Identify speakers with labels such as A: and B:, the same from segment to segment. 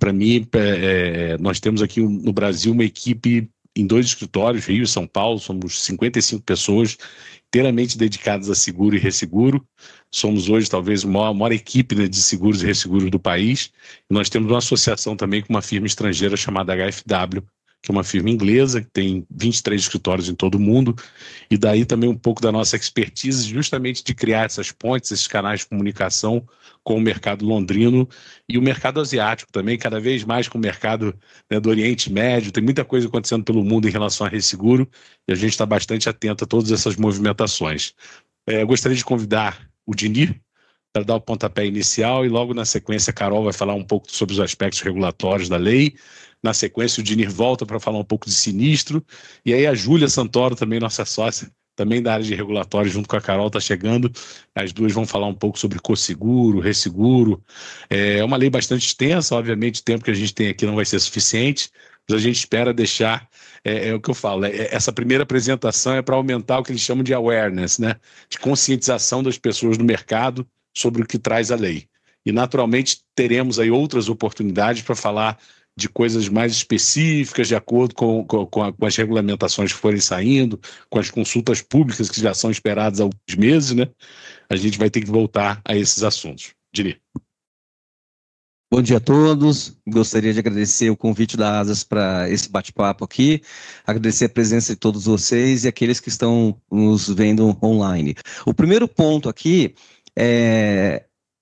A: para mim, nós temos aqui no Brasil uma equipe em 2 escritórios, Rio e São Paulo, somos 55 pessoas inteiramente dedicadas a seguro e resseguro. Somos hoje talvez a maior equipe, né, de seguros e resseguros do país. E nós temos uma associação também com uma firma estrangeira chamada HFW, que é uma firma inglesa, que tem 23 escritórios em todo o mundo, e daí também um pouco da nossa expertise justamente de criar essas pontes, esses canais de comunicação com o mercado londrino e o mercado asiático também, cada vez mais com o mercado, né, do Oriente Médio. Tem muita coisa acontecendo pelo mundo em relação a resseguro, e a gente está bastante atento a todas essas movimentações. Eu gostaria de convidar o Dinir para dar o pontapé inicial, e logo na sequência a Carol vai falar um pouco sobre os aspectos regulatórios da lei. Na sequência, o Dinir volta para falar um pouco de sinistro. E aí a Júlia Santoro, também nossa sócia, também da área de regulatório, junto com a Carol, está chegando. As duas vão falar um pouco sobre co-seguro, resseguro. É uma lei bastante extensa, obviamente o tempo que a gente tem aqui não vai ser suficiente, mas a gente espera deixar, o que eu falo, essa primeira apresentação é para aumentar o que eles chamam de awareness, né? De conscientização das pessoas no mercado sobre o que traz a lei. E, naturalmente, teremos aí outras oportunidades para falar de coisas mais específicas, de acordo com as regulamentações que forem saindo, com as consultas públicas que já são esperadas há alguns meses, né? A gente vai ter que voltar a esses assuntos. Diri.
B: Bom dia a todos. Gostaria de agradecer o convite da Asas para esse bate-papo aqui, agradecer a presença de todos vocês e aqueles que estão nos vendo online. O primeiro ponto aqui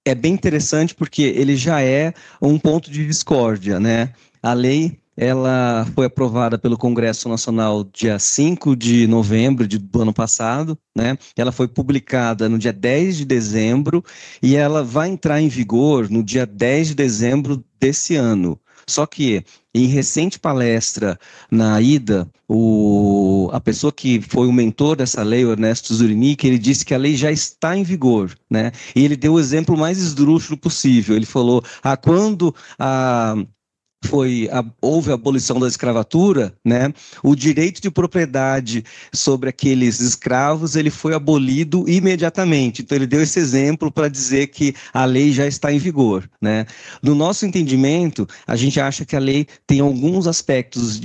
B: é bem interessante porque ele já é um ponto de discórdia, né? A lei, ela foi aprovada pelo Congresso Nacional dia 5 de novembro do ano passado, né? Ela foi publicada no dia 10 de dezembro e ela vai entrar em vigor no dia 10 de dezembro desse ano. Só que, em recente palestra na IDA, a pessoa que foi o mentor dessa lei, o Ernesto Zurinic, ele disse que a lei já está em vigor, né? E ele deu o exemplo mais esdrúxulo possível. Ele falou, quando houve a abolição da escravatura, né? O direito de propriedade sobre aqueles escravos ele foi abolido imediatamente. Então ele deu esse exemplo para dizer que a lei já está em vigor, né? No nosso entendimento, a gente acha que a lei tem alguns aspectos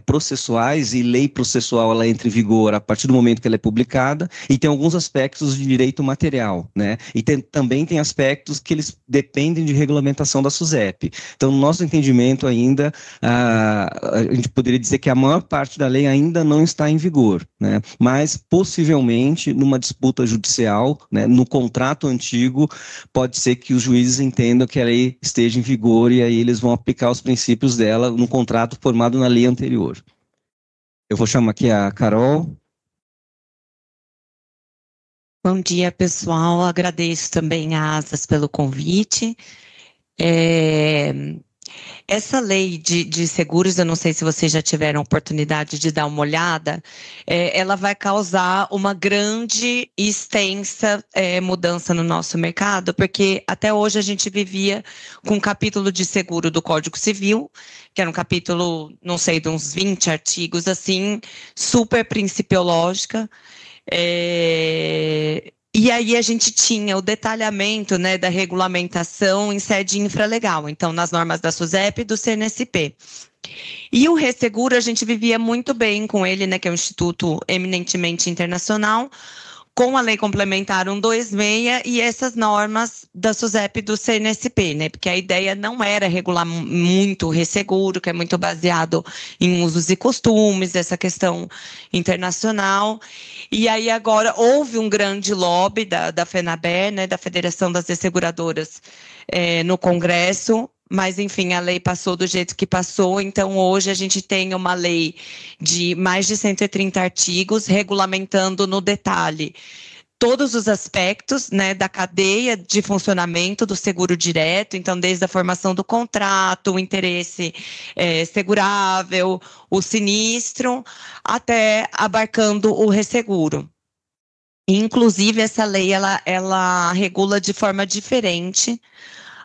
B: processuais, e lei processual ela entra em vigor a partir do momento que ela é publicada, e tem alguns aspectos de direito material, né? E também tem aspectos que eles dependem de regulamentação da SUSEP. Então, no nosso entendimento ainda, a gente poderia dizer que a maior parte da lei ainda não está em vigor, né? Mas possivelmente numa disputa judicial, né, no contrato antigo, pode ser que os juízes entendam que a lei esteja em vigor e aí eles vão aplicar os princípios dela no contrato formado na lei anterior. Eu vou chamar aqui a Carol.
C: Bom dia, pessoal. Agradeço também a Asas pelo convite. Essa lei de seguros, eu não sei se vocês já tiveram oportunidade de dar uma olhada, ela vai causar uma grande e extensa mudança no nosso mercado, porque até hoje a gente vivia com um capítulo de seguro do Código Civil, que era um capítulo, não sei, de uns 20 artigos, assim, super principiológica, e aí a gente tinha o detalhamento, né, da regulamentação em sede infralegal, então nas normas da SUSEP e do CNSP. E o resseguro a gente vivia muito bem com ele, né, que é um instituto eminentemente internacional, com a Lei Complementar 126 e essas normas da SUSEP e do CNSP, né? Porque a ideia não era regular muito o resseguro, que é muito baseado em usos e costumes, essa questão internacional. E aí agora houve um grande lobby da FENABER, né, da Federação das Resseguradoras, no Congresso, mas, enfim, a lei passou do jeito que passou, então hoje a gente tem uma lei de mais de 130 artigos regulamentando no detalhe todos os aspectos, né, da cadeia de funcionamento do seguro direto, então desde a formação do contrato, o interesse segurável, o sinistro, até abarcando o resseguro. Inclusive, essa lei ela regula de forma diferente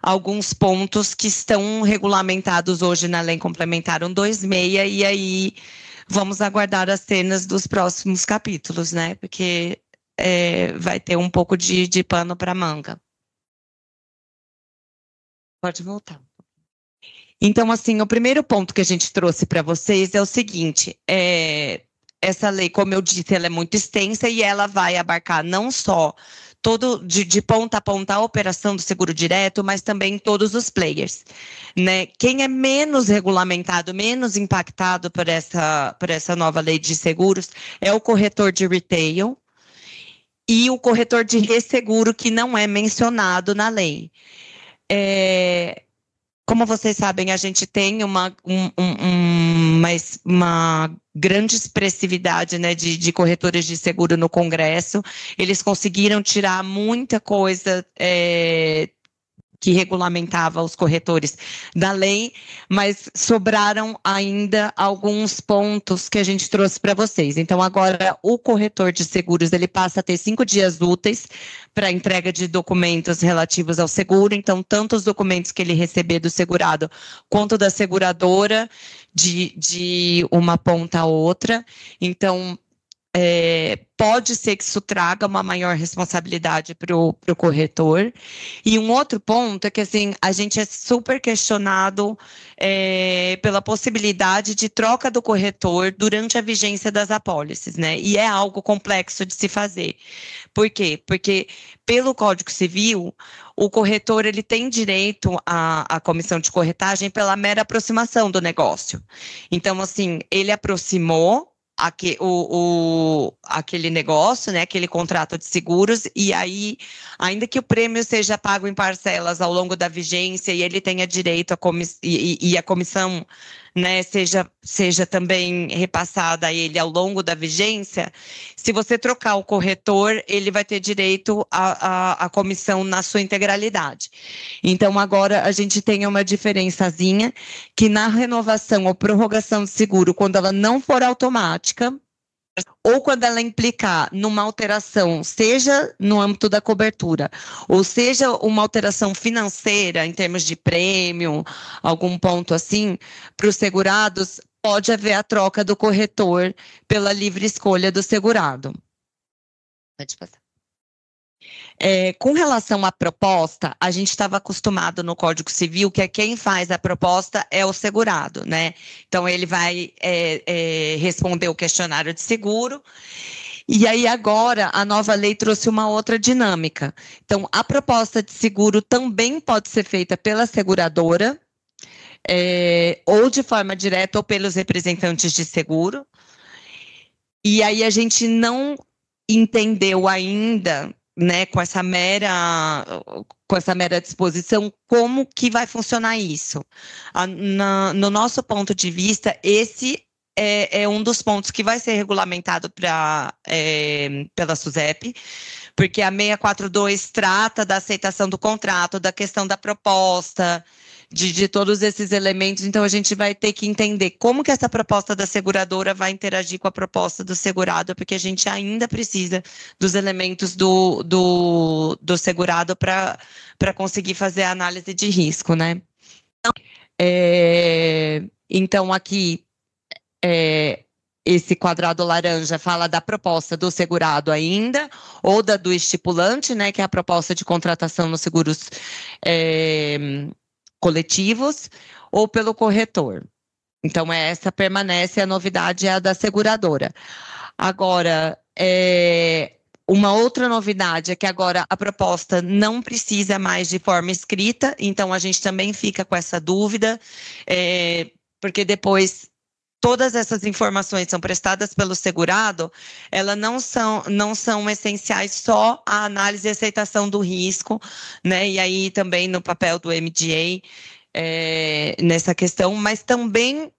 C: alguns pontos que estão regulamentados hoje na Lei Complementar 126, e aí vamos aguardar as cenas dos próximos capítulos, né? Porque vai ter um pouco de pano para manga. Pode voltar. Então, assim, o primeiro ponto que a gente trouxe para vocês é o seguinte, essa lei, como eu disse, ela é muito extensa e ela vai abarcar não só todo de ponta a ponta a operação do seguro direto, mas também todos os players, né? Quem é menos regulamentado, menos impactado por essa nova lei de seguros é o corretor de retail e o corretor de resseguro, que não é mencionado na lei. Como vocês sabem, a gente tem uma grande expressividade, né, de corretores de seguro no Congresso. Eles conseguiram tirar muita coisa que regulamentava os corretores da lei, mas sobraram ainda alguns pontos que a gente trouxe para vocês. Então, agora, o corretor de seguros, ele passa a ter 5 dias úteis para entrega de documentos relativos ao seguro. Então, tanto os documentos que ele receber do segurado, quanto da seguradora, de uma ponta a outra. Então, pode ser que isso traga uma maior responsabilidade para o corretor. E um outro ponto é que, assim, a gente é super questionado pela possibilidade de troca do corretor durante a vigência das apólices, né? E é algo complexo de se fazer. Por quê? Porque, pelo Código Civil, o corretor ele tem direito à comissão de corretagem pela mera aproximação do negócio. Então, assim, ele aproximou aquele negócio, né, aquele contrato de seguros, e aí, ainda que o prêmio seja pago em parcelas ao longo da vigência e ele tenha direito e a comissão, né, seja também repassada a ele ao longo da vigência, se você trocar o corretor, ele vai ter direito à comissão na sua integralidade. Então, agora a gente tem uma diferençazinha que na renovação ou prorrogação de seguro, quando ela não for automática, ou quando ela implicar numa alteração, seja no âmbito da cobertura, ou seja uma alteração financeira, em termos de prêmio, algum ponto assim, para os segurados, pode haver a troca do corretor pela livre escolha do segurado. Pode passar. Com relação à proposta, a gente estava acostumado no Código Civil que quem faz a proposta é o segurado, né? Então, ele vai responder o questionário de seguro. E aí, agora, a nova lei trouxe uma outra dinâmica. Então, a proposta de seguro também pode ser feita pela seguradora, ou de forma direta, ou pelos representantes de seguro. E aí, a gente não entendeu ainda, né, com essa mera disposição, como que vai funcionar isso. No nosso ponto de vista, esse é um dos pontos que vai ser regulamentado pela SUSEP, porque a 642 trata da aceitação do contrato, da questão da proposta, de todos esses elementos. Então, a gente vai ter que entender como que essa proposta da seguradora vai interagir com a proposta do segurado, porque a gente ainda precisa dos elementos do segurado para conseguir fazer a análise de risco, né? Então, aqui, esse quadrado laranja fala da proposta do segurado ainda, ou do estipulante, né, que é a proposta de contratação nos seguros coletivos, ou pelo corretor. Então, essa permanece, a novidade é a da seguradora. Agora, uma outra novidade é que agora a proposta não precisa mais de forma escrita, então a gente também fica com essa dúvida, porque depois todas essas informações são prestadas pelo segurado, elas não são essenciais só à análise e aceitação do risco, né? E aí também no papel do MGA nessa questão, mas também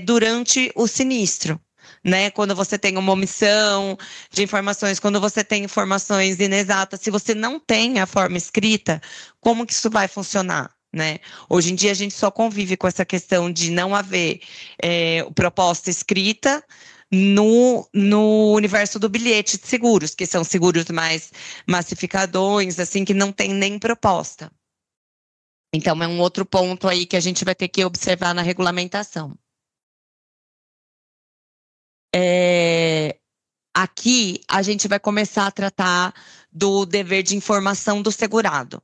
C: durante o sinistro, né? Quando você tem uma omissão de informações, quando você tem informações inexatas, se você não tem a forma escrita, como que isso vai funcionar? Né? Hoje em dia a gente só convive com essa questão de não haver proposta escrita no universo do bilhete de seguros, que são seguros mais massificadões, assim, que não tem nem proposta. Então, é um outro ponto aí que a gente vai ter que observar na regulamentação. aqui a gente vai começar a tratar do dever de informação do segurado.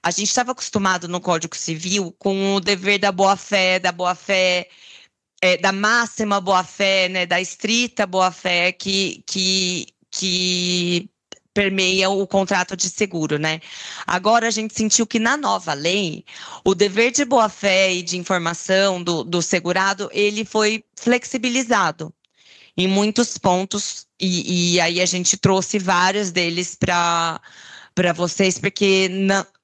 C: A gente estava acostumado no Código Civil com o dever da boa-fé, da máxima boa-fé, né, da estrita boa-fé que permeia o contrato de seguro, né? Agora a gente sentiu que na nova lei, o dever de boa-fé e de informação do segurado, ele foi flexibilizado em muitos pontos, e aí a gente trouxe vários deles para vocês, porque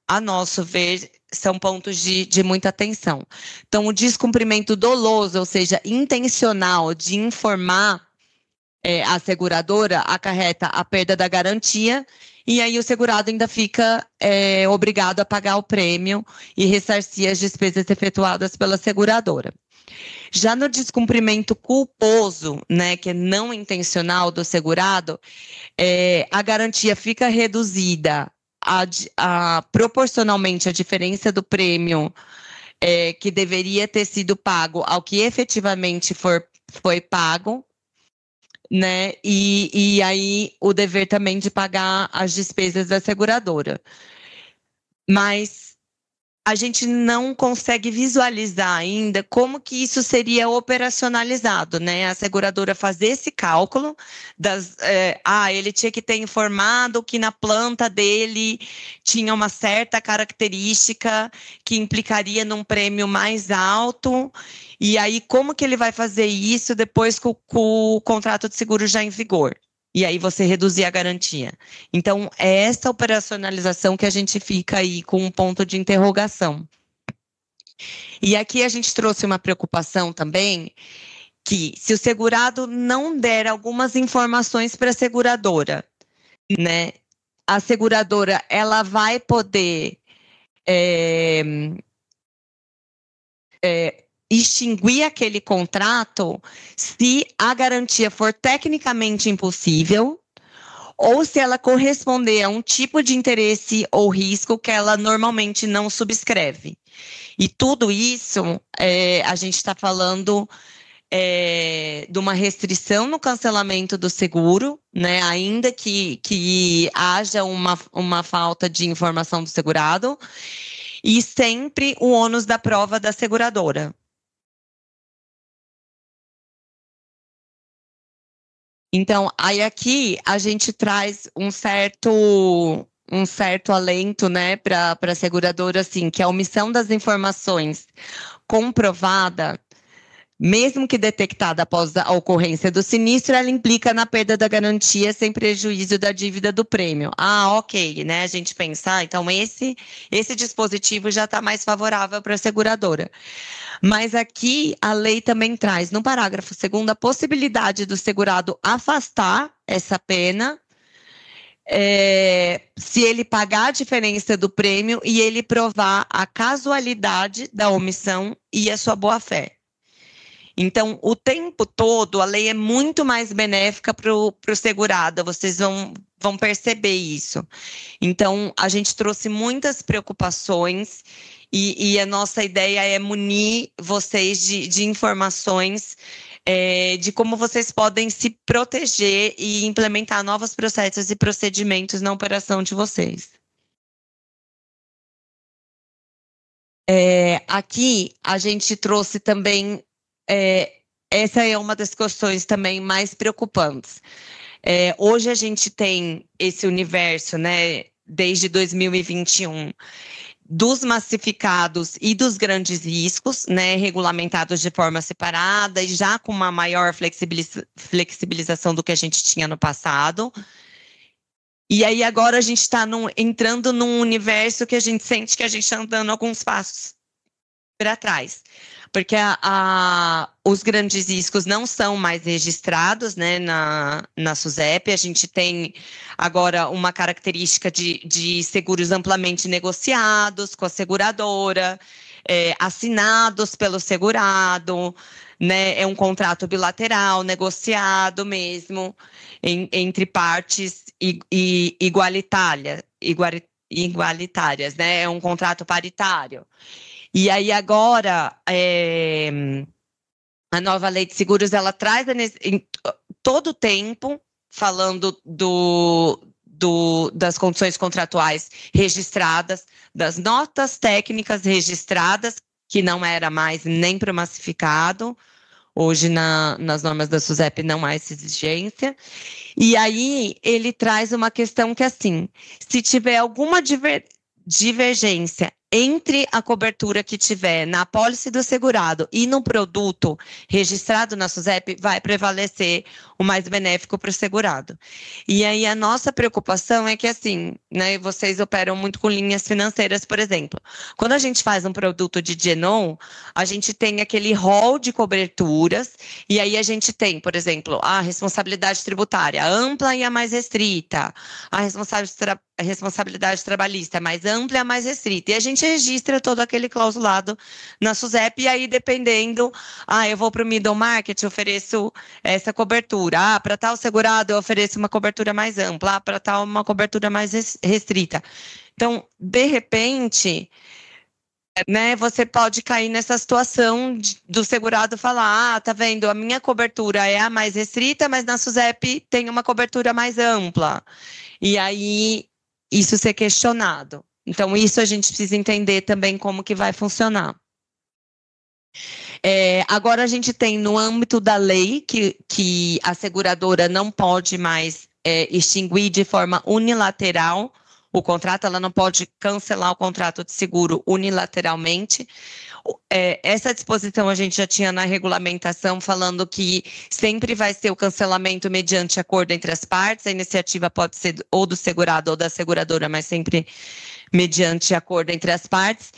C: a nosso ver são pontos de muita atenção. Então, o descumprimento doloso, ou seja, intencional de informar a seguradora, acarreta a perda da garantia, e aí o segurado ainda fica obrigado a pagar o prêmio e ressarcir as despesas efetuadas pela seguradora. Já no descumprimento culposo, né, que é não intencional do segurado, a garantia fica reduzida proporcionalmente à diferença do prêmio que deveria ter sido pago ao que efetivamente foi pago, né? E aí o dever também de pagar as despesas da seguradora. Mas a gente não consegue visualizar ainda como que isso seria operacionalizado, né? A seguradora fazer esse cálculo ele tinha que ter informado que na planta dele tinha uma certa característica que implicaria num prêmio mais alto, e aí como que ele vai fazer isso depois com o contrato de seguro já em vigor? E aí você reduzir a garantia. Então, é essa operacionalização que a gente fica aí com um ponto de interrogação. E aqui a gente trouxe uma preocupação também, que se o segurado não der algumas informações para a seguradora, né, a seguradora ela vai poder extinguir aquele contrato se a garantia for tecnicamente impossível ou se ela corresponder a um tipo de interesse ou risco que ela normalmente não subscreve. E tudo isso, a gente está falando de uma restrição no cancelamento do seguro, né, ainda que haja uma falta de informação do segurado, e sempre o ônus da prova da seguradora. Então, aí aqui a gente traz um certo alento, né, para a seguradora, assim, que a omissão das informações comprovada, mesmo que detectada após a ocorrência do sinistro, ela implica na perda da garantia sem prejuízo da dívida do prêmio. Ok, né, a gente pensa, então esse dispositivo já está mais favorável para a seguradora. Mas aqui a lei também traz, no parágrafo 2º, a possibilidade do segurado afastar essa pena se ele pagar a diferença do prêmio e ele provar a casualidade da omissão e a sua boa-fé. Então, o tempo todo, a lei é muito mais benéfica para o segurado, vocês vão perceber isso. Então, a gente trouxe muitas preocupações e a nossa ideia é munir vocês de informações de como vocês podem se proteger e implementar novos processos e procedimentos na operação de vocês. Aqui, a gente trouxe também, essa é uma das questões também mais preocupantes. Hoje a gente tem esse universo, né, desde 2021, dos massificados e dos grandes riscos, né, regulamentados de forma separada e já com uma maior flexibilização do que a gente tinha no passado. E aí agora a gente está entrando num universo que a gente sente que a gente está andando alguns passos para trás. Porque os grandes riscos não são mais registrados, né, na SUSEP. A gente tem agora uma característica de seguros amplamente negociados com a seguradora, assinados pelo segurado, né, é um contrato bilateral, negociado mesmo, entre partes igualitárias, né, é um contrato paritário. E aí agora, a nova lei de seguros, ela traz em todo o tempo, falando das condições contratuais registradas, das notas técnicas registradas, que não era mais nem para o massificado. Hoje, nas normas da SUSEP, não há essa exigência. E aí, ele traz uma questão que, assim, se tiver alguma divergência entre a cobertura que tiver na apólice do segurado e no produto registrado na SUSEP, vai prevalecer o mais benéfico para o segurado. E aí a nossa preocupação é que, assim, né, vocês operam muito com linhas financeiras, por exemplo. Quando a gente faz um produto de GNOM, a gente tem aquele rol de coberturas, e aí a gente tem, por exemplo, a responsabilidade tributária ampla e a mais restrita, a responsabilidade trabalhista mais ampla e a mais restrita. E a gente registra todo aquele clausulado na SUSEP, e aí dependendo, eu vou para o middle market, ofereço essa cobertura. Para tal segurado eu ofereço uma cobertura mais ampla, para tal uma cobertura mais restrita. Então, de repente, né, você pode cair nessa situação do segurado falar, tá vendo, a minha cobertura é a mais restrita, mas na SUSEP tem uma cobertura mais ampla. E aí, isso ser questionado. Então, isso a gente precisa entender também como que vai funcionar. Agora, a gente tem no âmbito da lei que a seguradora não pode mais extinguir de forma unilateral o contrato, ela não pode cancelar o contrato de seguro unilateralmente. Essa disposição a gente já tinha na regulamentação, falando que sempre vai ser o cancelamento mediante acordo entre as partes, a iniciativa pode ser ou do segurado ou da seguradora, mas sempre mediante acordo entre as partes.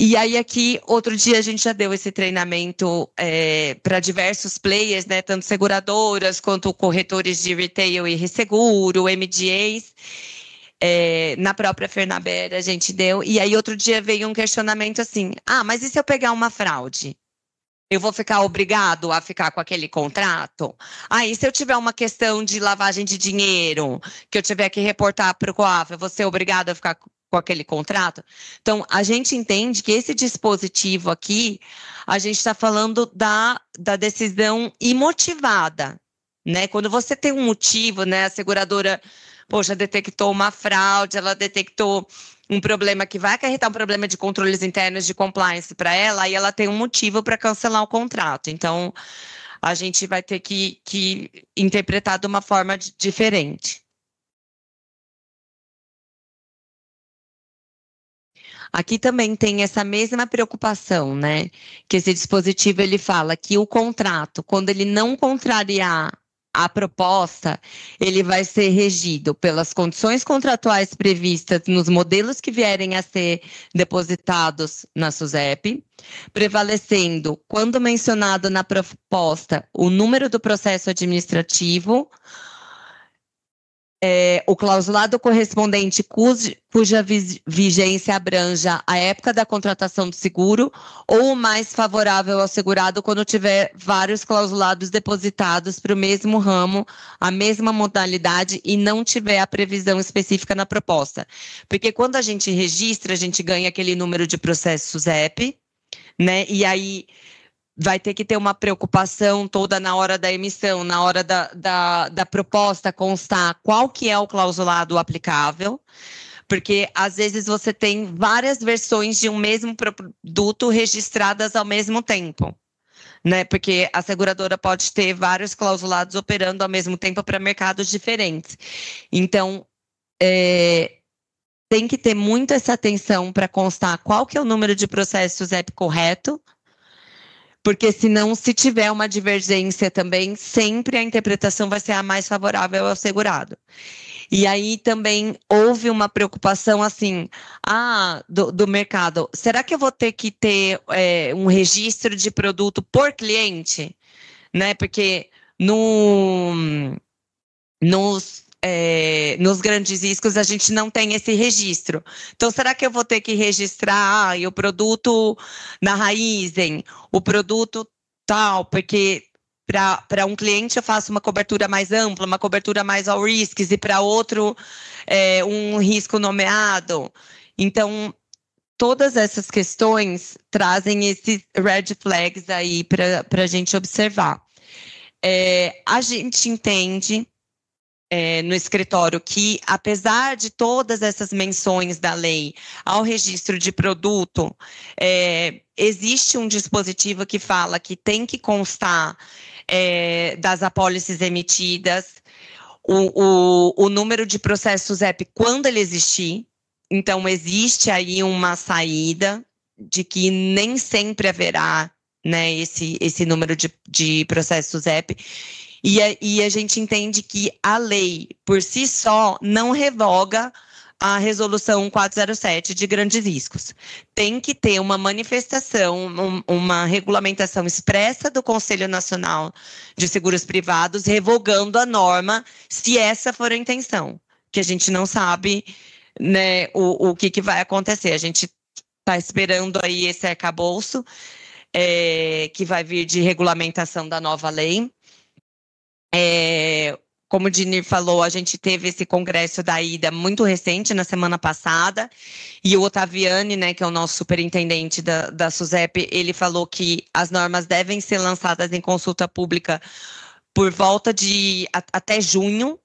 C: E aí aqui, outro dia a gente já deu esse treinamento para diversos players, né, tanto seguradoras quanto corretores de retail e resseguro, MGAs, na própria Fernaber a gente deu. E aí outro dia veio um questionamento assim, mas e se eu pegar uma fraude? Eu vou ficar obrigado a ficar com aquele contrato? E se eu tiver uma questão de lavagem de dinheiro, que eu tiver que reportar para o COAF, eu vou ser obrigado a ficar com aquele contrato? Então, a gente entende que esse dispositivo aqui, a gente está falando da decisão imotivada, né? Quando você tem um motivo, né? A seguradora, poxa, detectou uma fraude, ela detectou um problema que vai acarretar um problema de controles internos de compliance para ela, aí ela tem um motivo para cancelar o contrato. Então, a gente vai ter que interpretar de uma forma diferente. Aqui também tem essa mesma preocupação, né? Que esse dispositivo, ele fala que o contrato, quando ele não contrariar a proposta, ele vai ser regido pelas condições contratuais previstas nos modelos que vierem a ser depositados na SUSEP, prevalecendo, quando mencionado na proposta, o número do processo administrativo, o clausulado correspondente cuja vigência abranja a época da contratação do seguro, ou o mais favorável ao segurado quando tiver vários clausulados depositados para o mesmo ramo, a mesma modalidade e não tiver a previsão específica na proposta. Porque quando a gente registra, a gente ganha aquele número de processo SUSEP, né? E aí vai ter que ter uma preocupação toda na hora da emissão, na hora da proposta constar qual que é o clausulado aplicável, porque às vezes você tem várias versões de um mesmo produto registradas ao mesmo tempo, né? Porque a seguradora pode ter vários clausulados operando ao mesmo tempo para mercados diferentes. Então, tem que ter muito essa atenção para constar qual que é o número de processos SUSEP correto, porque senão, se tiver uma divergência também, sempre a interpretação vai ser a mais favorável ao segurado. E aí também houve uma preocupação assim, do mercado, será que eu vou ter que ter um registro de produto por cliente? Né? Porque nos grandes riscos a gente não tem esse registro. Então, será que eu vou ter que registrar o produto na Raizen, o produto tal, porque para um cliente eu faço uma cobertura mais ampla, uma cobertura mais all risks, e para outro um risco nomeado. Então, todas essas questões trazem esses red flags aí para a gente observar. A gente entende no escritório que, apesar de todas essas menções da lei ao registro de produto, existe um dispositivo que fala que tem que constar das apólices emitidas o número de processos EP quando ele existir. Então, existe aí uma saída de que nem sempre haverá, né, esse número de processos EP. E a gente entende que a lei, por si só, não revoga a resolução 407 de grandes riscos. Tem que ter uma manifestação, uma regulamentação expressa do Conselho Nacional de Seguros Privados, revogando a norma, se essa for a intenção, que a gente não sabe, né, o que vai acontecer. A gente está esperando aí esse arcabouço, que vai vir de regulamentação da nova lei. Como o Dinir falou, a gente teve esse congresso da IDA muito recente, na semana passada, e o Ottaviani, né, que é o nosso superintendente da SUSEP, ele falou que as normas devem ser lançadas em consulta pública por volta de até junho.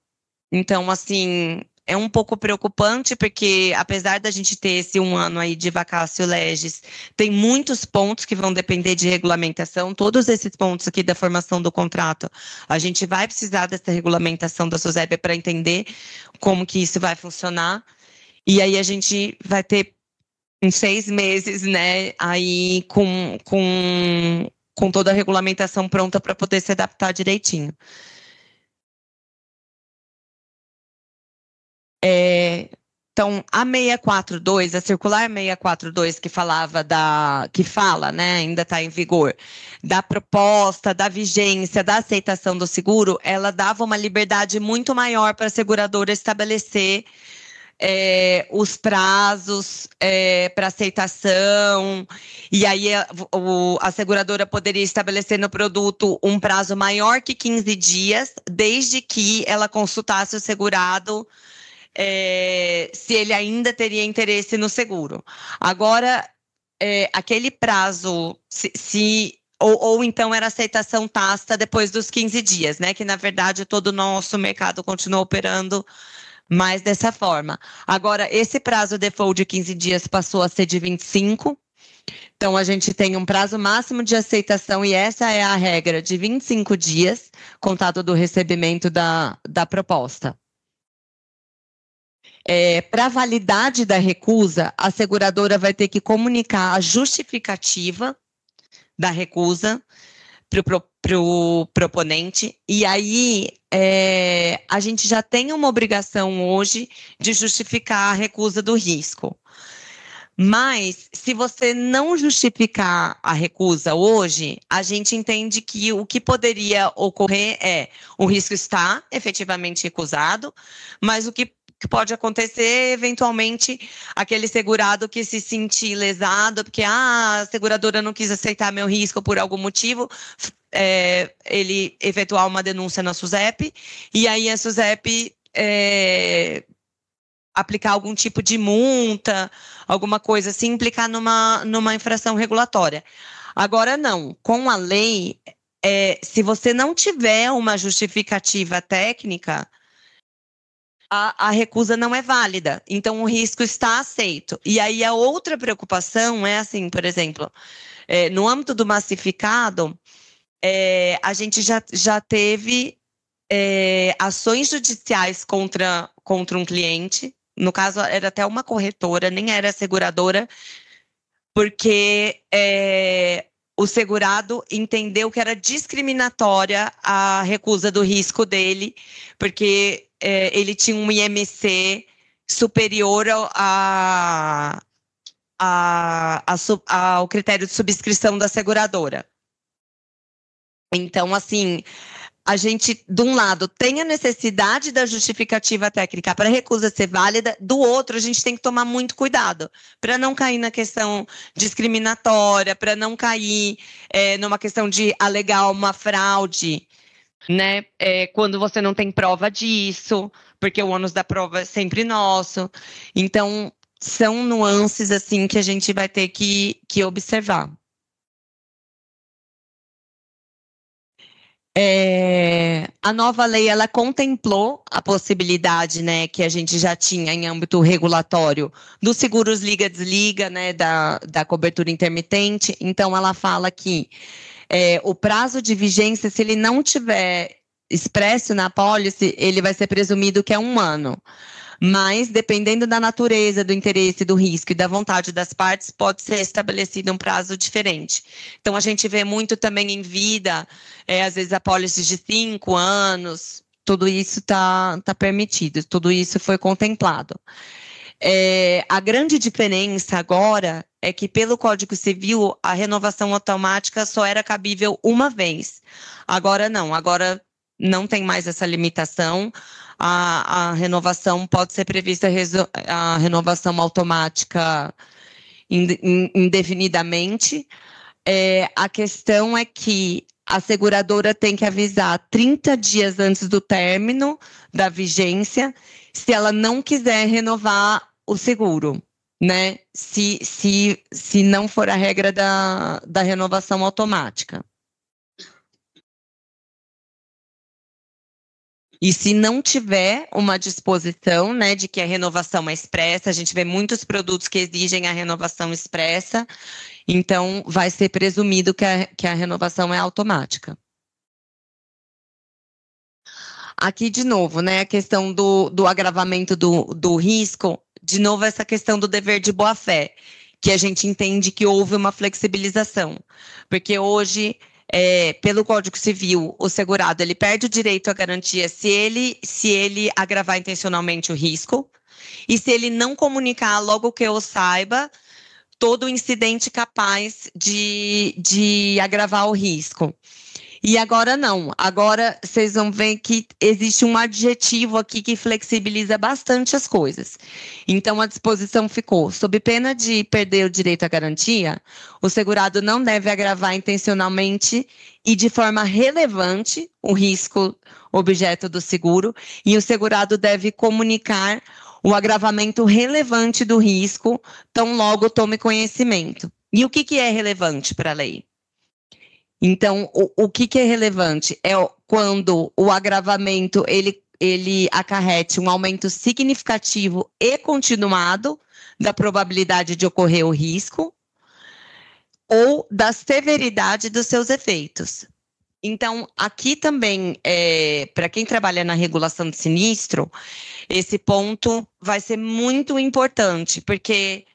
C: Então, assim, é um pouco preocupante, porque apesar da gente ter esse 1 ano aí de vacácio legis, tem muitos pontos que vão depender de regulamentação. Todos esses pontos aqui da formação do contrato, a gente vai precisar dessa regulamentação da SUSEP para entender como que isso vai funcionar. E aí a gente vai ter em 6 meses, né, aí com toda a regulamentação pronta para poder se adaptar direitinho. Então, a 642, a circular 642 que fala, né, ainda está em vigor, da proposta, da vigência, da aceitação do seguro, ela dava uma liberdade muito maior para a seguradora estabelecer os prazos para aceitação, e aí a seguradora poderia estabelecer no produto um prazo maior que 15 dias, desde que ela consultasse o segurado se ele ainda teria interesse no seguro. Agora, aquele prazo, ou então era aceitação tácita depois dos 15 dias, né? Que, na verdade, todo o nosso mercado continua operando mais dessa forma. Agora, esse prazo default de 15 dias passou a ser de 25. Então, a gente tem um prazo máximo de aceitação, e essa é a regra, de 25 dias, contado do recebimento da proposta. Para a validade da recusa, a seguradora vai ter que comunicar a justificativa da recusa para o proponente, e aí a gente já tem uma obrigação hoje de justificar a recusa do risco. Mas, se você não justificar a recusa hoje, a gente entende que o que poderia ocorrer o risco está efetivamente recusado, mas o que pode acontecer, eventualmente, aquele segurado que se sentir lesado, porque a seguradora não quis aceitar meu risco por algum motivo, ele efetuar uma denúncia na SUSEP, e aí a SUSEP aplicar algum tipo de multa, alguma coisa assim, implicar numa infração regulatória. Agora, não. Com a lei, se você não tiver uma justificativa técnica, a recusa não é válida, então o risco está aceito. E aí a outra preocupação é assim, por exemplo, no âmbito do massificado, a gente já teve ações judiciais contra um cliente, no caso era até uma corretora, nem era seguradora, porque o segurado entendeu que era discriminatória a recusa do risco dele, porque ele tinha um IMC superior ao critério de subscrição da seguradora. Então, assim, a gente, de um lado, tem a necessidade da justificativa técnica para a recusa ser válida, do outro, a gente tem que tomar muito cuidado para não cair na questão discriminatória, para não cair numa questão de alegar uma fraude, né? Quando você não tem prova disso, porque o ônus da prova é sempre nosso. Então, são nuances assim que a gente vai ter que observar. A nova lei, ela contemplou a possibilidade, né, que a gente já tinha em âmbito regulatório dos seguros liga-desliga, né, da cobertura intermitente. Então, ela fala que o prazo de vigência, se ele não tiver expresso na apólice, ele vai ser presumido que é 1 ano. Mas, dependendo da natureza, do interesse, do risco e da vontade das partes, pode ser estabelecido um prazo diferente. Então, a gente vê muito também em vida, às vezes, apólices de 5 anos, tudo isso está permitido, tudo isso foi contemplado. A grande diferença agora é que, pelo Código Civil, a renovação automática só era cabível uma vez. Agora não tem mais essa limitação. A renovação pode ser prevista, a renovação automática indefinidamente. A questão é que a seguradora tem que avisar 30 dias antes do término da vigência, se ela não quiser renovar o seguro, né? Se não for a regra da renovação automática. E se não tiver uma disposição, né, de que a renovação é expressa, a gente vê muitos produtos que exigem a renovação expressa, então vai ser presumido que a renovação é automática. Aqui, de novo, né, a questão do agravamento do risco, de novo, essa questão do dever de boa-fé, que a gente entende que houve uma flexibilização, porque hoje, pelo Código Civil, o segurado ele perde o direito à garantia se ele agravar intencionalmente o risco, e se ele não comunicar, logo que eu saiba, todo incidente capaz de agravar o risco. E agora não, agora vocês vão ver que existe um adjetivo aqui que flexibiliza bastante as coisas. Então, a disposição ficou, sob pena de perder o direito à garantia, o segurado não deve agravar intencionalmente e de forma relevante o risco objeto do seguro, e o segurado deve comunicar o agravamento relevante do risco, tão logo tome conhecimento. E o que é relevante para a lei? Então, o que é relevante é quando o agravamento ele acarrete um aumento significativo e continuado da probabilidade de ocorrer o risco ou da severidade dos seus efeitos. Então, aqui também, para quem trabalha na regulação de sinistro, esse ponto vai ser muito importante, porque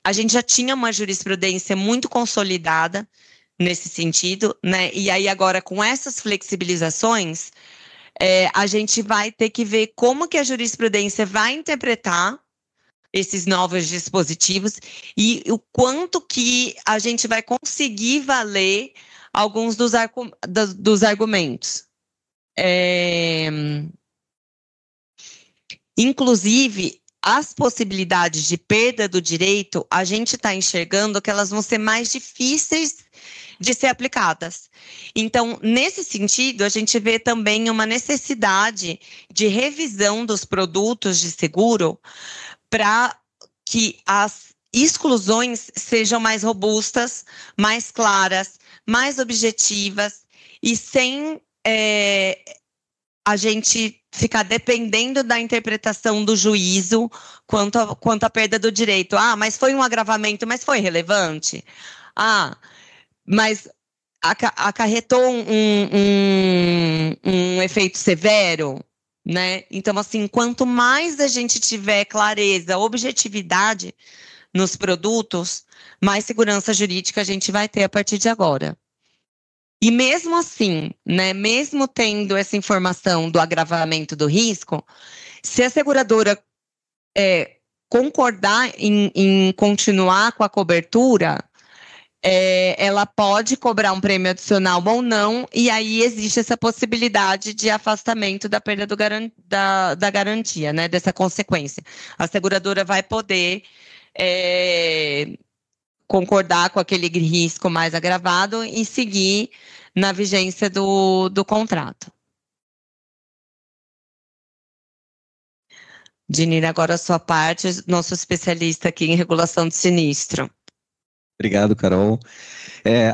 C: a gente já tinha uma jurisprudência muito consolidada nesse sentido, né? E aí agora com essas flexibilizações, a gente vai ter que ver como que a jurisprudência vai interpretar esses novos dispositivos e o quanto que a gente vai conseguir valer alguns dos argumentos. Inclusive, as possibilidades de perda do direito, a gente está enxergando que elas vão ser mais difíceis de ser aplicadas. Então, nesse sentido, a gente vê também uma necessidade de revisão dos produtos de seguro para que as exclusões sejam mais robustas, mais claras, mais objetivas e sem a gente ficar dependendo da interpretação do juízo quanto à perda do direito. Ah, mas foi um agravamento, mas foi relevante? Ah, mas acarretou um efeito severo, né? Então, assim, quanto mais a gente tiver clareza, objetividade nos produtos, mais segurança jurídica a gente vai ter a partir de agora. E mesmo assim, né, mesmo tendo essa informação do agravamento do risco, se a seguradora concordar em continuar com a cobertura, ela pode cobrar um prêmio adicional ou não, e aí existe essa possibilidade de afastamento da perda da garantia, né, dessa consequência. A seguradora vai poder concordar com aquele risco mais agravado e seguir na vigência do contrato. Dinira, agora a sua parte, nosso especialista aqui em regulação de sinistro.
B: Obrigado, Carol.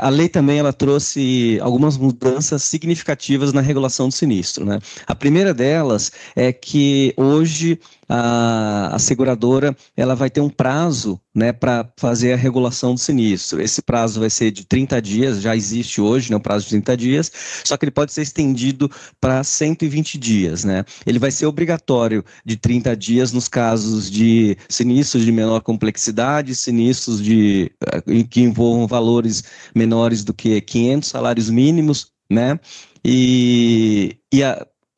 B: A lei também ela trouxe algumas mudanças significativas na regulação do sinistro, né? A primeira delas é que hoje a seguradora ela vai ter um prazo, né, para fazer a regulação do sinistro. Esse prazo vai ser de 30 dias, já existe hoje, né, o prazo de 30 dias, só que ele pode ser estendido para 120 dias, né? Ele vai ser obrigatório de 30 dias nos casos de sinistros de menor complexidade, sinistros que envolvam valores menores do que 500 salários mínimos, né? E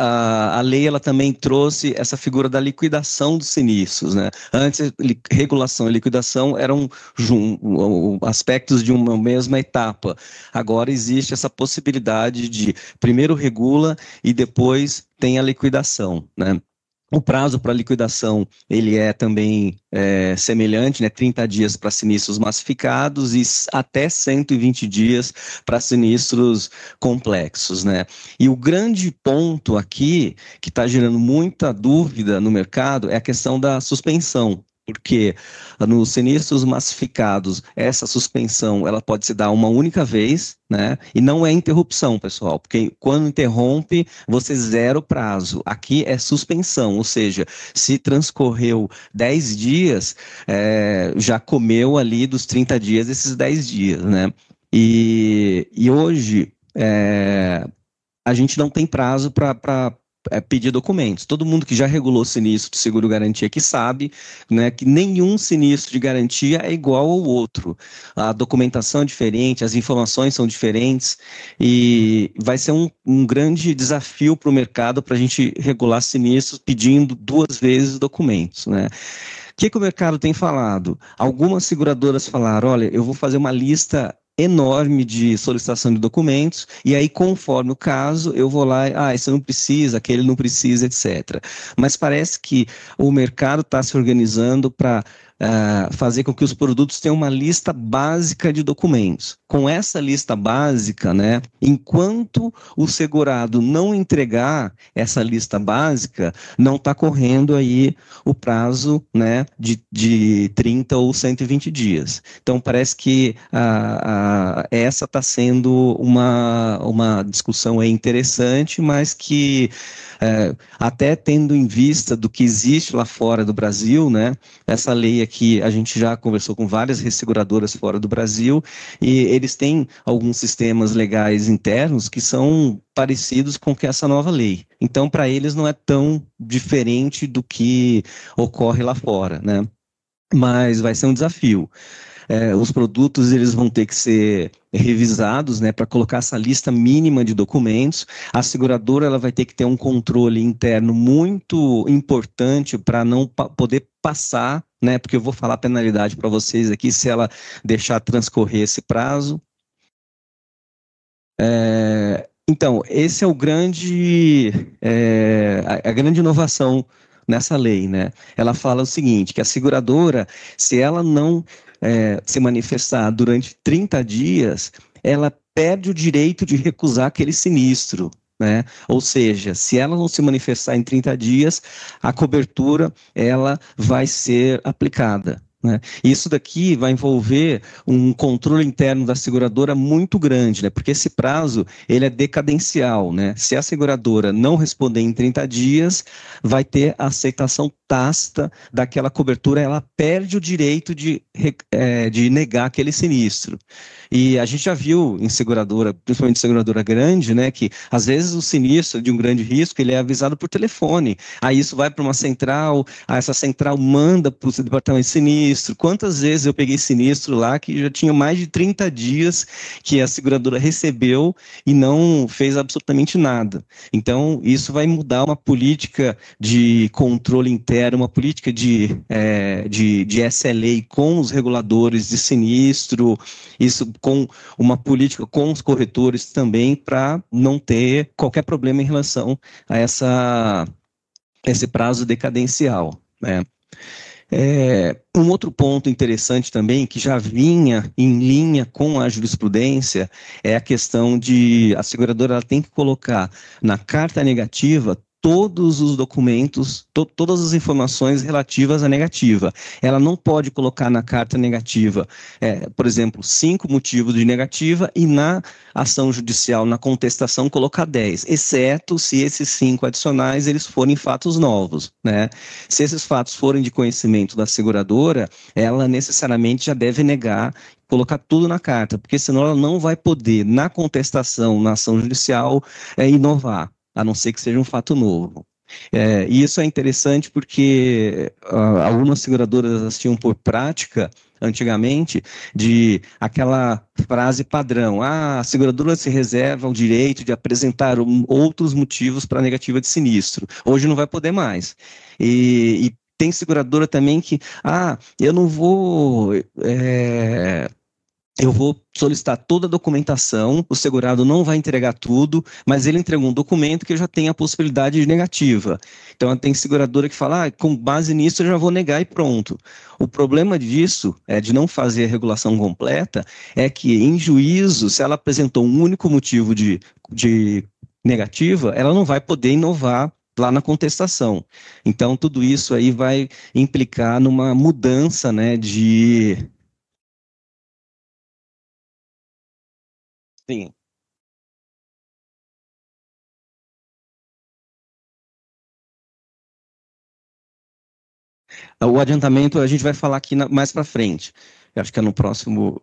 B: a lei ela também trouxe essa figura da liquidação dos sinistros, né? Antes, regulação e liquidação eram aspectos de uma mesma etapa. Agora existe essa possibilidade de primeiro regula e depois tem a liquidação, né? O prazo para liquidação ele é também semelhante, né? 30 dias para sinistros massificados e até 120 dias para sinistros complexos, né? E o grande ponto aqui, que está gerando muita dúvida no mercado, é a questão da suspensão. Porque nos sinistros massificados, essa suspensão ela pode se dar uma única vez, né? E não é interrupção, pessoal, porque quando interrompe, você zera o prazo. Aqui é suspensão, ou seja, se transcorreu 10 dias, já comeu ali dos 30 dias esses 10 dias, né? E hoje a gente não tem prazo para pedir documentos. Todo mundo que já regulou sinistro de seguro-garantia que sabe, né, que nenhum sinistro de garantia é igual ao outro. A documentação é diferente, as informações são diferentes e vai ser um grande desafio para o mercado para a gente regular sinistros pedindo 2 vezes documentos, né? O que o mercado tem falado? Algumas seguradoras falaram, olha, eu vou fazer uma lista enorme de solicitação de documentos, e aí, conforme o caso, eu vou lá, esse não precisa, aquele não precisa, etc. Mas parece que o mercado está se organizando para fazer com que os produtos tenham uma lista básica de documentos. Com essa lista básica, né, enquanto o segurado não entregar essa lista básica, não está correndo aí o prazo, né, de 30 ou 120 dias. Então, parece que essa está sendo uma discussão aí interessante, mas que até tendo em vista do que existe lá fora do Brasil, né, essa lei aqui, a gente já conversou com várias resseguradoras fora do Brasil, e eles têm alguns sistemas legais internos que são parecidos com que essa nova lei. Então, para eles não é tão diferente do que ocorre lá fora, né? Mas vai ser um desafio. Os produtos eles vão ter que ser revisados, né, para colocar essa lista mínima de documentos. A seguradora ela vai ter que ter um controle interno muito importante para não poder passar, né, porque eu vou falar a penalidade para vocês aqui se ela deixar transcorrer esse prazo. Então, esse é o a grande inovação nessa lei, né? Ela fala o seguinte, que a seguradora, se ela não se manifestar durante 30 dias, ela perde o direito de recusar aquele sinistro, né? Ou seja, se ela não se manifestar em 30 dias, a cobertura ela vai ser aplicada, né? Isso daqui vai envolver um controle interno da seguradora muito grande, né? Porque esse prazo ele é decadencial, né? Se a seguradora não responder em 30 dias, vai ter a aceitação tácita daquela cobertura, ela perde o direito de negar aquele sinistro. E a gente já viu em seguradora, principalmente seguradora grande, né, que às vezes o sinistro de um grande risco ele é avisado por telefone. Aí isso vai para uma central, essa central manda para o departamento de sinistro. Quantas vezes eu peguei sinistro lá que já tinha mais de 30 dias que a seguradora recebeu e não fez absolutamente nada. Então, isso vai mudar uma política de controle interno, uma política de SLA com os reguladores de sinistro, isso com uma política com os corretores também, para não ter qualquer problema em relação a esse prazo decadencial, né? Um outro ponto interessante também, que já vinha em linha com a jurisprudência, é a questão de a seguradora ela tem que colocar na carta negativa todos os documentos, todas as informações relativas à negativa. Ela não pode colocar na carta negativa, por exemplo, 5 motivos de negativa e na ação judicial, na contestação, colocar 10, exceto se esses 5 adicionais eles forem fatos novos, né? Se esses fatos forem de conhecimento da seguradora, ela necessariamente já deve negar, colocar tudo na carta, porque senão ela não vai poder, na contestação, na ação judicial, inovar, a não ser que seja um fato novo. E isso é interessante porque algumas seguradoras tinham por prática, antigamente, de aquela frase padrão: a seguradora se reserva o direito de apresentar outros motivos para a negativa de sinistro. Hoje não vai poder mais. E tem seguradora também que, eu não vou... eu vou solicitar toda a documentação, o segurado não vai entregar tudo, mas ele entregou um documento que já tem a possibilidade de negativa. Então, tem seguradora que fala, com base nisso eu já vou negar e pronto. O problema disso, de não fazer a regulação completa, é que em juízo, se ela apresentou um único motivo de negativa, ela não vai poder inovar lá na contestação. Então, tudo isso aí vai implicar numa mudança, né, de... Sim. O adiantamento a gente vai falar aqui mais para frente. Eu acho que é no próximo...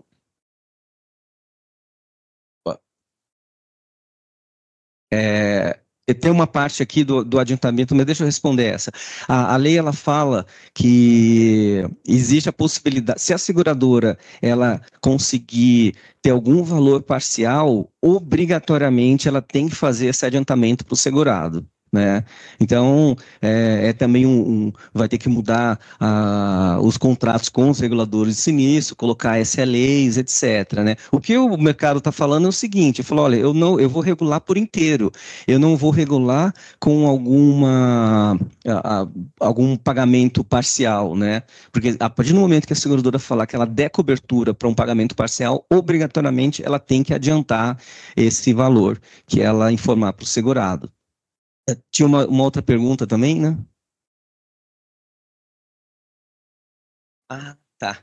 B: Tem uma parte aqui do adiantamento, mas deixa eu responder essa. A lei, ela fala que existe a possibilidade, se a seguradora ela conseguir ter algum valor parcial, obrigatoriamente ela tem que fazer esse adiantamento para o segurado, né? Então, também vai ter que mudar os contratos com os reguladores de sinistro, colocar SLAs, etc., né? O que o mercado está falando é o seguinte: falou, olha, eu vou regular por inteiro, eu não vou regular com algum pagamento parcial, né? Porque a partir do momento que a seguradora falar que ela der cobertura para um pagamento parcial, obrigatoriamente ela tem que adiantar esse valor que ela informar para o segurado. Tinha uma outra pergunta também, né? Tá.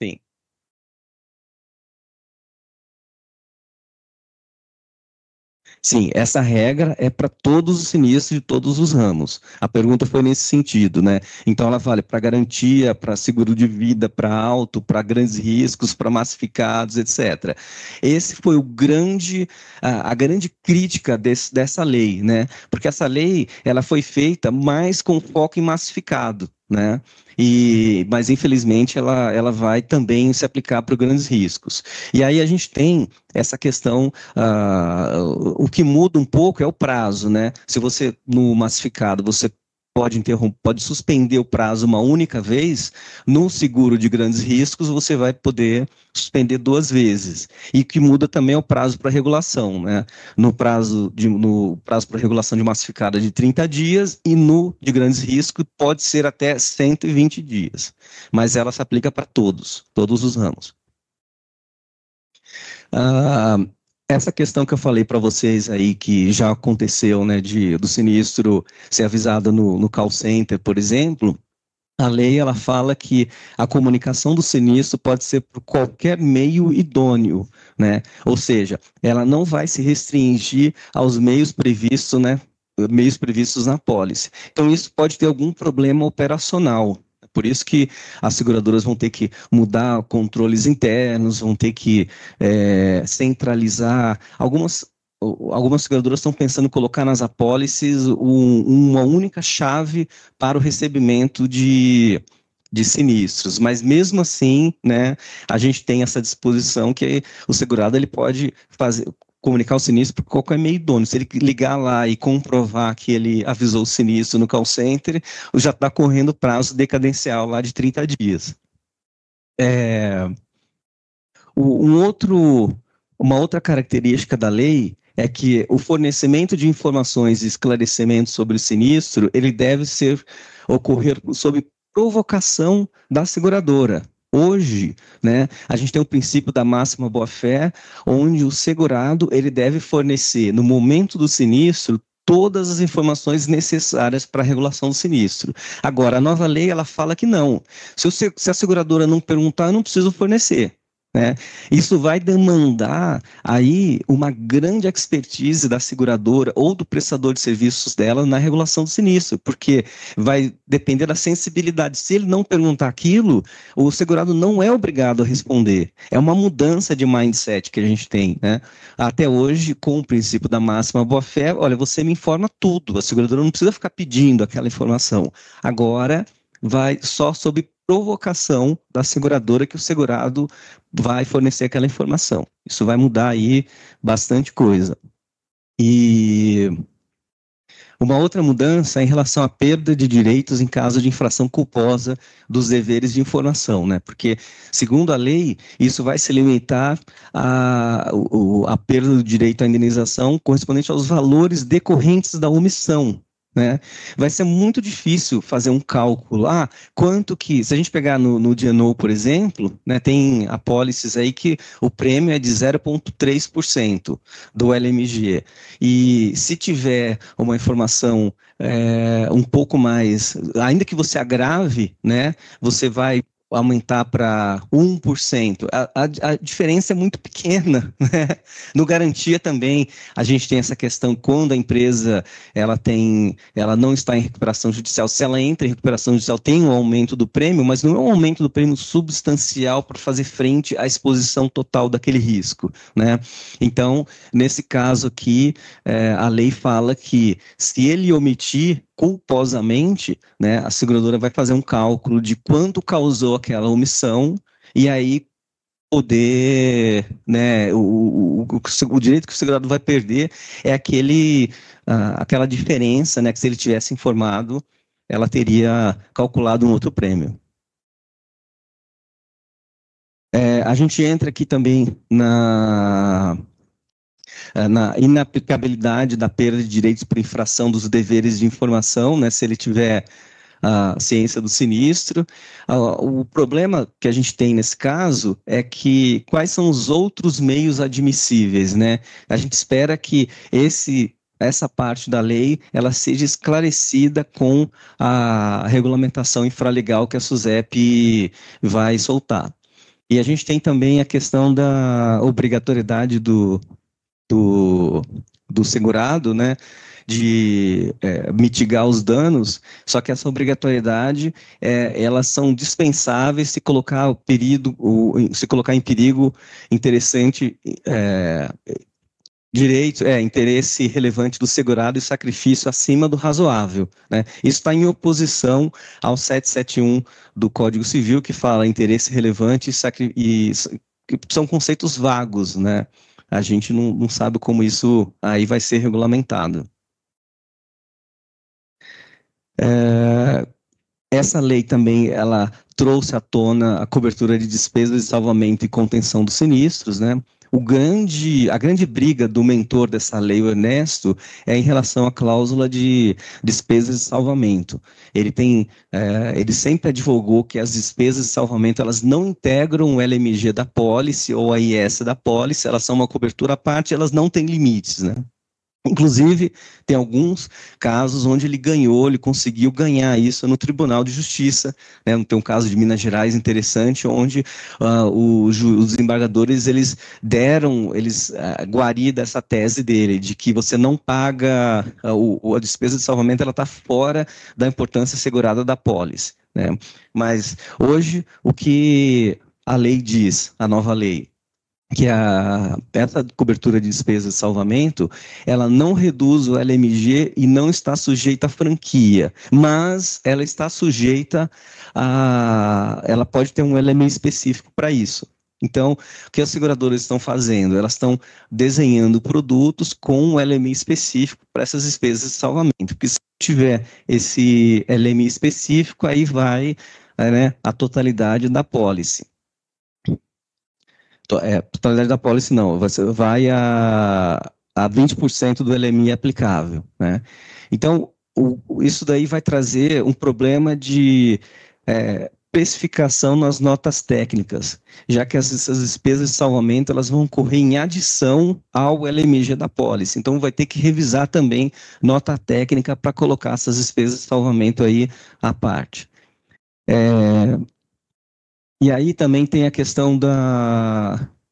B: Sim. Sim, essa regra é para todos os sinistros de todos os ramos. A pergunta foi nesse sentido, né? Então ela vale para garantia, para seguro de vida, para auto, para grandes riscos, para massificados, etc. Esse foi a grande crítica dessa lei, né? Porque essa lei ela foi feita mais com foco em massificado, né? Mas infelizmente ela vai também se aplicar para grandes riscos. E aí a gente tem essa questão, o que muda um pouco é o prazo, né? Se você, no massificado, você pode suspender o prazo uma única vez, no seguro de grandes riscos você vai poder suspender 2 vezes. E o que muda também é o prazo para regulação, né? No prazo para regulação de massificada de 30 dias e no de grandes riscos pode ser até 120 dias. Mas ela se aplica para todos os ramos. Essa questão que eu falei para vocês aí, que já aconteceu, né, do sinistro ser avisado no call center, por exemplo, a lei ela fala que a comunicação do sinistro pode ser por qualquer meio idôneo, né? Ou seja, ela não vai se restringir aos meios previstos, né, meios previstos na pólice. Então, isso pode ter algum problema operacional. Por isso que as seguradoras vão ter que mudar controles internos, vão ter que centralizar. Algumas seguradoras estão pensando em colocar nas apólices uma única chave para o recebimento de sinistros, mas mesmo assim, né, a gente tem essa disposição que o segurado ele pode comunicar o sinistro por qualquer meio idôneo. Se ele ligar lá e comprovar que ele avisou o sinistro no call center, já está correndo o prazo decadencial lá de 30 dias. Uma outra característica da lei é que o fornecimento de informações e esclarecimentos sobre o sinistro, ele deve ocorrer sob provocação da seguradora, Hoje, né, a gente tem o princípio da máxima boa-fé, onde o segurado ele deve fornecer, no momento do sinistro, todas as informações necessárias para a regulação do sinistro. Agora, a nova lei ela fala que não. Se a seguradora não perguntar, eu não preciso fornecer. Né? Isso vai demandar aí uma grande expertise da seguradora ou do prestador de serviços dela na regulação do sinistro, porque vai depender da sensibilidade. Se ele não perguntar aquilo, o segurado não é obrigado a responder. É uma mudança de mindset que a gente tem, né? Até hoje, com o princípio da máxima boa-fé, olha, você me informa tudo, a seguradora não precisa ficar pedindo aquela informação. Agora, vai só sob provocação da seguradora que o segurado vai fornecer aquela informação. Isso vai mudar aí bastante coisa. E uma outra mudança é em relação à perda de direitos em caso de infração culposa dos deveres de informação, né? Porque, segundo a lei, isso vai se limitar à perda do direito à indenização correspondente aos valores decorrentes da omissão. Né? Vai ser muito difícil fazer um cálculo. Quanto que, se a gente pegar no D&O, por exemplo, né, tem apólices aí que o prêmio é de 0,3% do LMG. E se tiver uma informação um pouco mais, ainda que você agrave, né, você vai aumentar para 1%. A diferença é muito pequena, né? No garantia também, a gente tem essa questão quando a empresa ela não está em recuperação judicial. Se ela entra em recuperação judicial, tem um aumento do prêmio, mas não é um aumento do prêmio substancial para fazer frente à exposição total daquele risco, né? Então, nesse caso aqui, a lei fala que se ele omitir culposamente, né, a seguradora vai fazer um cálculo de quanto causou aquela omissão e aí poder, né, o direito que o segurado vai perder é aquela diferença, né, que se ele tivesse informado, ela teria calculado um outro prêmio. A gente entra aqui também na inaplicabilidade da perda de direitos por infração dos deveres de informação, né, se ele tiver a ciência do sinistro. O problema que a gente tem nesse caso é que quais são os outros meios admissíveis, né? A gente espera que essa parte da lei ela seja esclarecida com a regulamentação infralegal que a SUSEP vai soltar. E a gente tem também a questão da obrigatoriedade do segurado, né, de mitigar os danos, só que essa obrigatoriedade, elas são dispensáveis se colocar em perigo interessante, interesse relevante do segurado e sacrifício acima do razoável, né? Isso está em oposição ao 771 do Código Civil, que fala interesse relevante e que são conceitos vagos, né? A gente não sabe como isso aí vai ser regulamentado. Essa lei também, ela trouxe à tona a cobertura de despesas de salvamento e contenção dos sinistros, né? A grande briga do mentor dessa lei, o Ernesto, é em relação à cláusula de despesas de salvamento. Ele sempre advogou que as despesas de salvamento elas não integram o LMG da pólice ou a IS da pólice, elas são uma cobertura à parte, elas não têm limites, né? Inclusive, tem alguns casos onde ele conseguiu ganhar isso no Tribunal de Justiça, né? Tem um caso de Minas Gerais interessante, onde os desembargadores, eles guarida essa tese dele, de que você não paga, a despesa de salvamento, ela está fora da importância assegurada da pólice, né? Mas, hoje, o que a lei diz, a nova lei, que essa cobertura de despesas de salvamento, ela não reduz o LMG e não está sujeita à franquia, mas ela está sujeita ela pode ter um LME específico para isso. Então, o que as seguradoras estão fazendo? Elas estão desenhando produtos com um LME específico para essas despesas de salvamento, porque se tiver esse LME específico, aí vai, né, a totalidade da pólice. Totalidade da pólice não, você vai a 20% do LMI aplicável, né? Então, isso daí vai trazer um problema de especificação nas notas técnicas, já que essas despesas de salvamento elas vão ocorrer em adição ao LMG da pólice. Então, vai ter que revisar também nota técnica para colocar essas despesas de salvamento aí à parte. E aí também tem a questão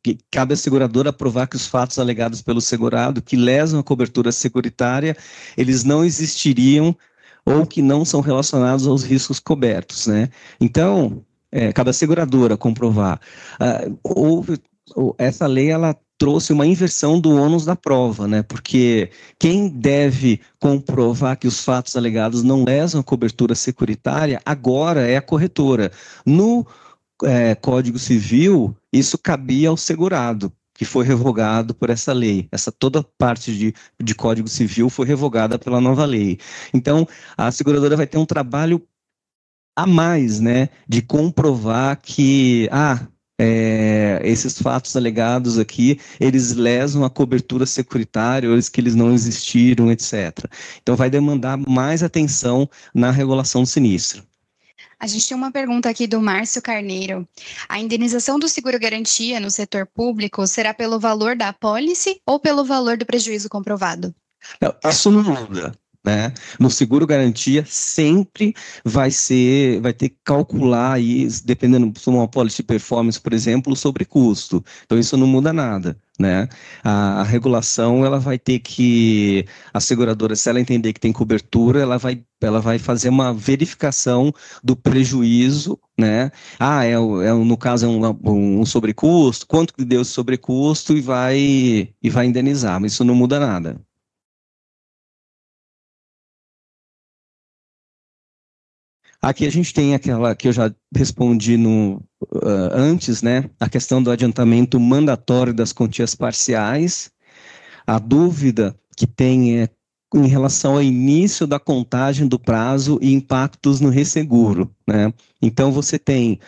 B: que cabe à seguradora provar que os fatos alegados pelo segurado que lesam a cobertura securitária, eles não existiriam ou que não são relacionados aos riscos cobertos, né? Então, cabe à seguradora comprovar. Essa lei, ela trouxe uma inversão do ônus da prova, né? Porque quem deve comprovar que os fatos alegados não lesam a cobertura securitária, agora é a corretora. No Código Civil, isso cabia ao segurado, que foi revogado por essa lei. Toda parte de Código Civil foi revogada pela nova lei. Então, a seguradora vai ter um trabalho a mais, né, de comprovar que, esses fatos alegados aqui, eles lesam a cobertura securitária, ou que eles não existiram, etc. Então, vai demandar mais atenção na regulação do sinistro.
D: A gente tem uma pergunta aqui do Márcio Carneiro. A indenização do seguro-garantia no setor público será pelo valor da apólice ou pelo valor do prejuízo comprovado?
B: Não, isso não muda, né? No seguro-garantia sempre vai ter que calcular aí, dependendo de uma apólice de performance, por exemplo, o sobrecusto. Então isso não muda nada, né? A regulação, ela vai ter que, a seguradora, se ela entender que tem cobertura, ela vai fazer uma verificação do prejuízo, né? No caso é um sobrecusto, quanto que deu esse sobrecusto, e vai indenizar, mas isso não muda nada. Aqui a gente tem aquela que eu já respondi antes, né? A questão do adiantamento mandatório das quantias parciais. A dúvida que tem é em relação ao início da contagem do prazo e impactos no resseguro, né? Então, você tem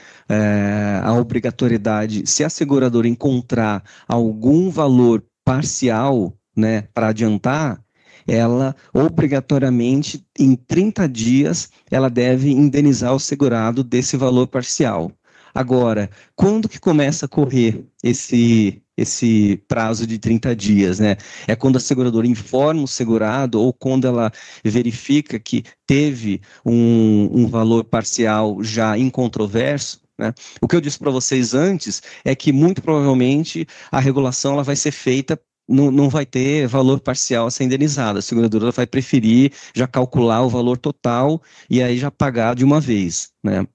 B: a obrigatoriedade, se a seguradora encontrar algum valor parcial, né, para adiantar, ela obrigatoriamente, em 30 dias, ela deve indenizar o segurado desse valor parcial. Agora, quando que começa a correr esse prazo de 30 dias, né? É quando a seguradora informa o segurado ou quando ela verifica que teve um valor parcial já incontroverso, né? O que eu disse para vocês antes é que, muito provavelmente, a regulação ela vai ser feita, não vai ter valor parcial a ser indenizado. A seguradora vai preferir já calcular o valor total e aí já pagar de uma vez, né?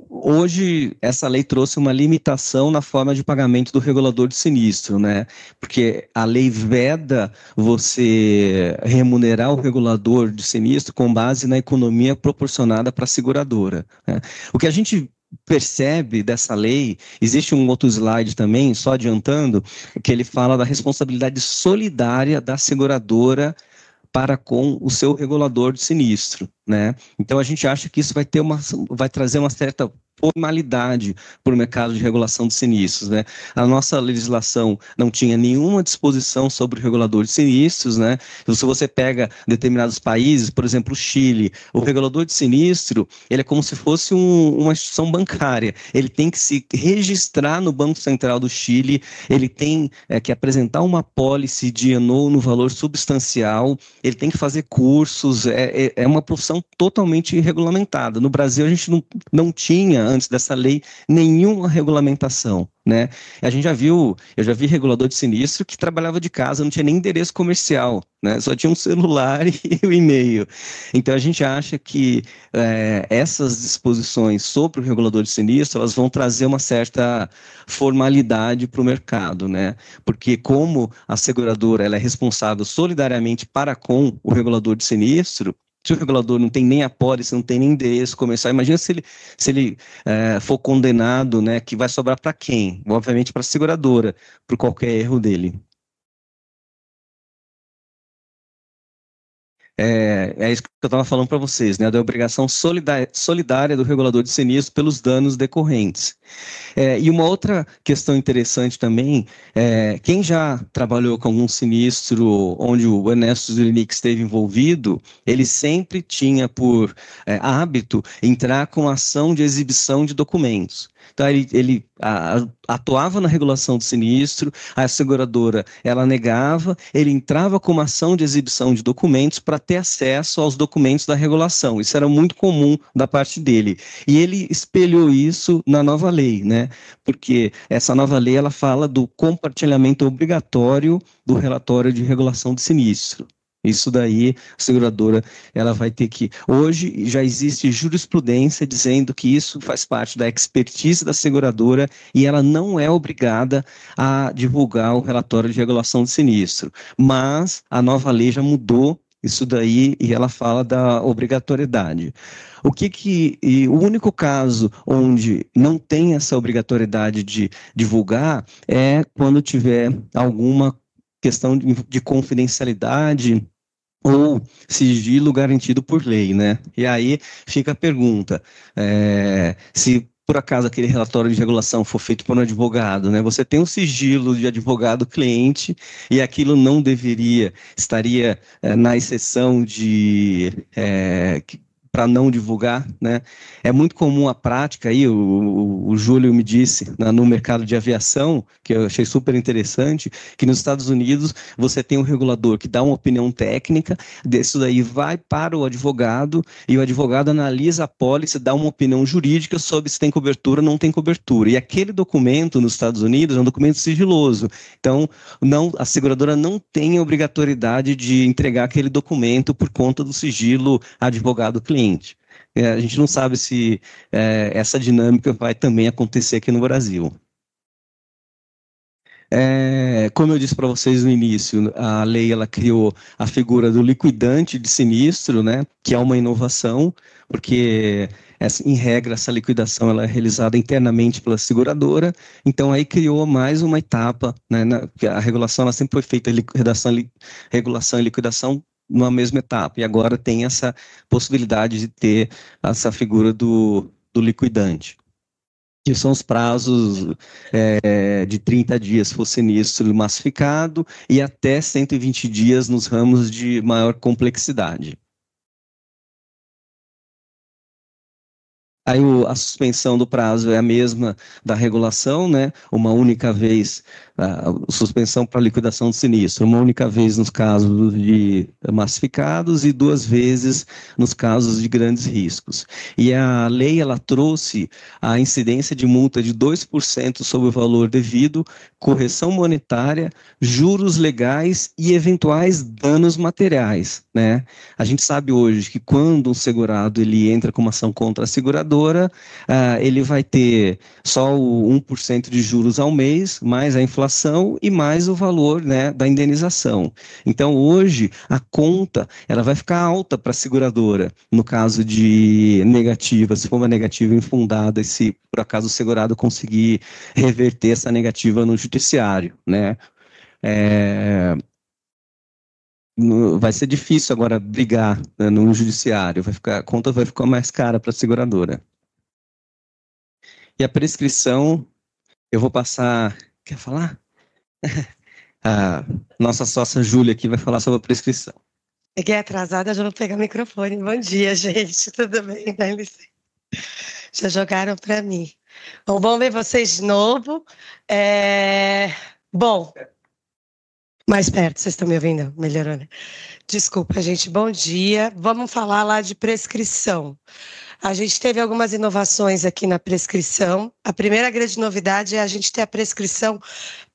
B: Hoje, essa lei trouxe uma limitação na forma de pagamento do regulador de sinistro, né? Porque a lei veda você remunerar o regulador de sinistro com base na economia proporcionada para a seguradora, né? O que a gente percebe dessa lei, existe um outro slide também, só adiantando, que ele fala da responsabilidade solidária da seguradora para com o seu regulador de sinistro, né? Então a gente acha que isso vai trazer uma certa formalidade para o mercado de regulação de sinistros, né? A nossa legislação não tinha nenhuma disposição sobre o regulador de sinistros, né? Se você pega determinados países, por exemplo, o Chile, o regulador de sinistro, ele é como se fosse uma instituição bancária. Ele tem que se registrar no Banco Central do Chile, ele tem que apresentar uma apólice de ano no valor substancial, ele tem que fazer cursos, é uma profissão totalmente regulamentada. No Brasil, a gente não tinha, antes dessa lei, nenhuma regulamentação, né? Eu já vi regulador de sinistro que trabalhava de casa, não tinha nem endereço comercial, né? Só tinha um celular e o e-mail. Então a gente acha que essas disposições sobre o regulador de sinistro, elas vão trazer uma certa formalidade para o mercado, né? Porque como a seguradora ela é responsável solidariamente para com o regulador de sinistro, se o regulador não tem nem apólice, não tem nem endereço comercial, imagina se ele for condenado, né, que vai sobrar para quem? Obviamente para a seguradora, por qualquer erro dele. É isso que eu estava falando para vocês, né? Da obrigação solidária do regulador de sinistro pelos danos decorrentes. E uma outra questão interessante também, quem já trabalhou com algum sinistro onde o Ernesto Zilinic esteve envolvido, ele sempre tinha por hábito entrar com ação de exibição de documentos. Então, ele atuava na regulação do sinistro, a seguradora, ela negava, ele entrava com uma ação de exibição de documentos para ter acesso aos documentos da regulação. Isso era muito comum da parte dele. E ele espelhou isso na nova lei, né? Porque essa nova lei, ela fala do compartilhamento obrigatório do relatório de regulação do sinistro. Isso daí, a seguradora, ela vai ter que... Hoje já existe jurisprudência dizendo que isso faz parte da expertise da seguradora e ela não é obrigada a divulgar o relatório de regulação de sinistro. Mas a nova lei já mudou isso daí e ela fala da obrigatoriedade. O único caso onde não tem essa obrigatoriedade de divulgar é quando tiver alguma questão de confidencialidade ou sigilo garantido por lei, né? E aí fica a pergunta, se por acaso aquele relatório de regulação for feito por um advogado, né? Você tem um sigilo de advogado cliente e aquilo não estaria na exceção de para não divulgar, né? É muito comum a prática aí, o Júlio me disse, no mercado de aviação, que eu achei super interessante, que nos Estados Unidos você tem um regulador que dá uma opinião técnica, isso daí vai para o advogado, e o advogado analisa a pólice, dá uma opinião jurídica sobre se tem cobertura ou não tem cobertura. E aquele documento nos Estados Unidos é um documento sigiloso. Então, a seguradora não tem a obrigatoriedade de entregar aquele documento por conta do sigilo advogado-cliente. A gente não sabe se essa dinâmica vai também acontecer aqui no Brasil. Como eu disse para vocês no início, a lei ela criou a figura do liquidante de sinistro, né, que é uma inovação, porque em regra essa liquidação ela é realizada internamente pela seguradora, então aí criou mais uma etapa, né, a regulação ela sempre foi feita regulação e liquidação numa mesma etapa, e agora tem essa possibilidade de ter essa figura do liquidante, que são os prazos de 30 dias se for sinistro massificado e até 120 dias nos ramos de maior complexidade. Aí a suspensão do prazo é a mesma da regulação, né? Uma única vez, suspensão para liquidação do sinistro, uma única vez nos casos de massificados e 2 vezes nos casos de grandes riscos. E a lei, ela trouxe a incidência de multa de 2% sobre o valor devido, correção monetária, juros legais e eventuais danos materiais, né? A gente sabe hoje que quando um segurado ele entra com uma ação contra a seguradora, ele vai ter só o 1% de juros ao mês, mais a inflação e mais o valor, né, da indenização. Então, hoje, a conta ela vai ficar alta para a seguradora, no caso de negativa, se for uma negativa infundada, e se por acaso o segurado conseguir reverter essa negativa no judiciário, né? Vai ser difícil agora brigar, né, no judiciário, a conta vai ficar mais cara para a seguradora. E a prescrição, eu vou passar... Quer falar? A nossa sócia Júlia aqui vai falar sobre a prescrição.
E: Cheguei atrasada, já vou pegar o microfone. Bom dia, gente, tudo bem? Dá licença. Já jogaram para mim. Bom ver vocês de novo. Bom... Mais perto, vocês estão me ouvindo? Melhorou, né? Desculpa, gente, bom dia. Vamos falar lá de prescrição. A gente teve algumas inovações aqui na prescrição. A primeira grande novidade é a gente ter a prescrição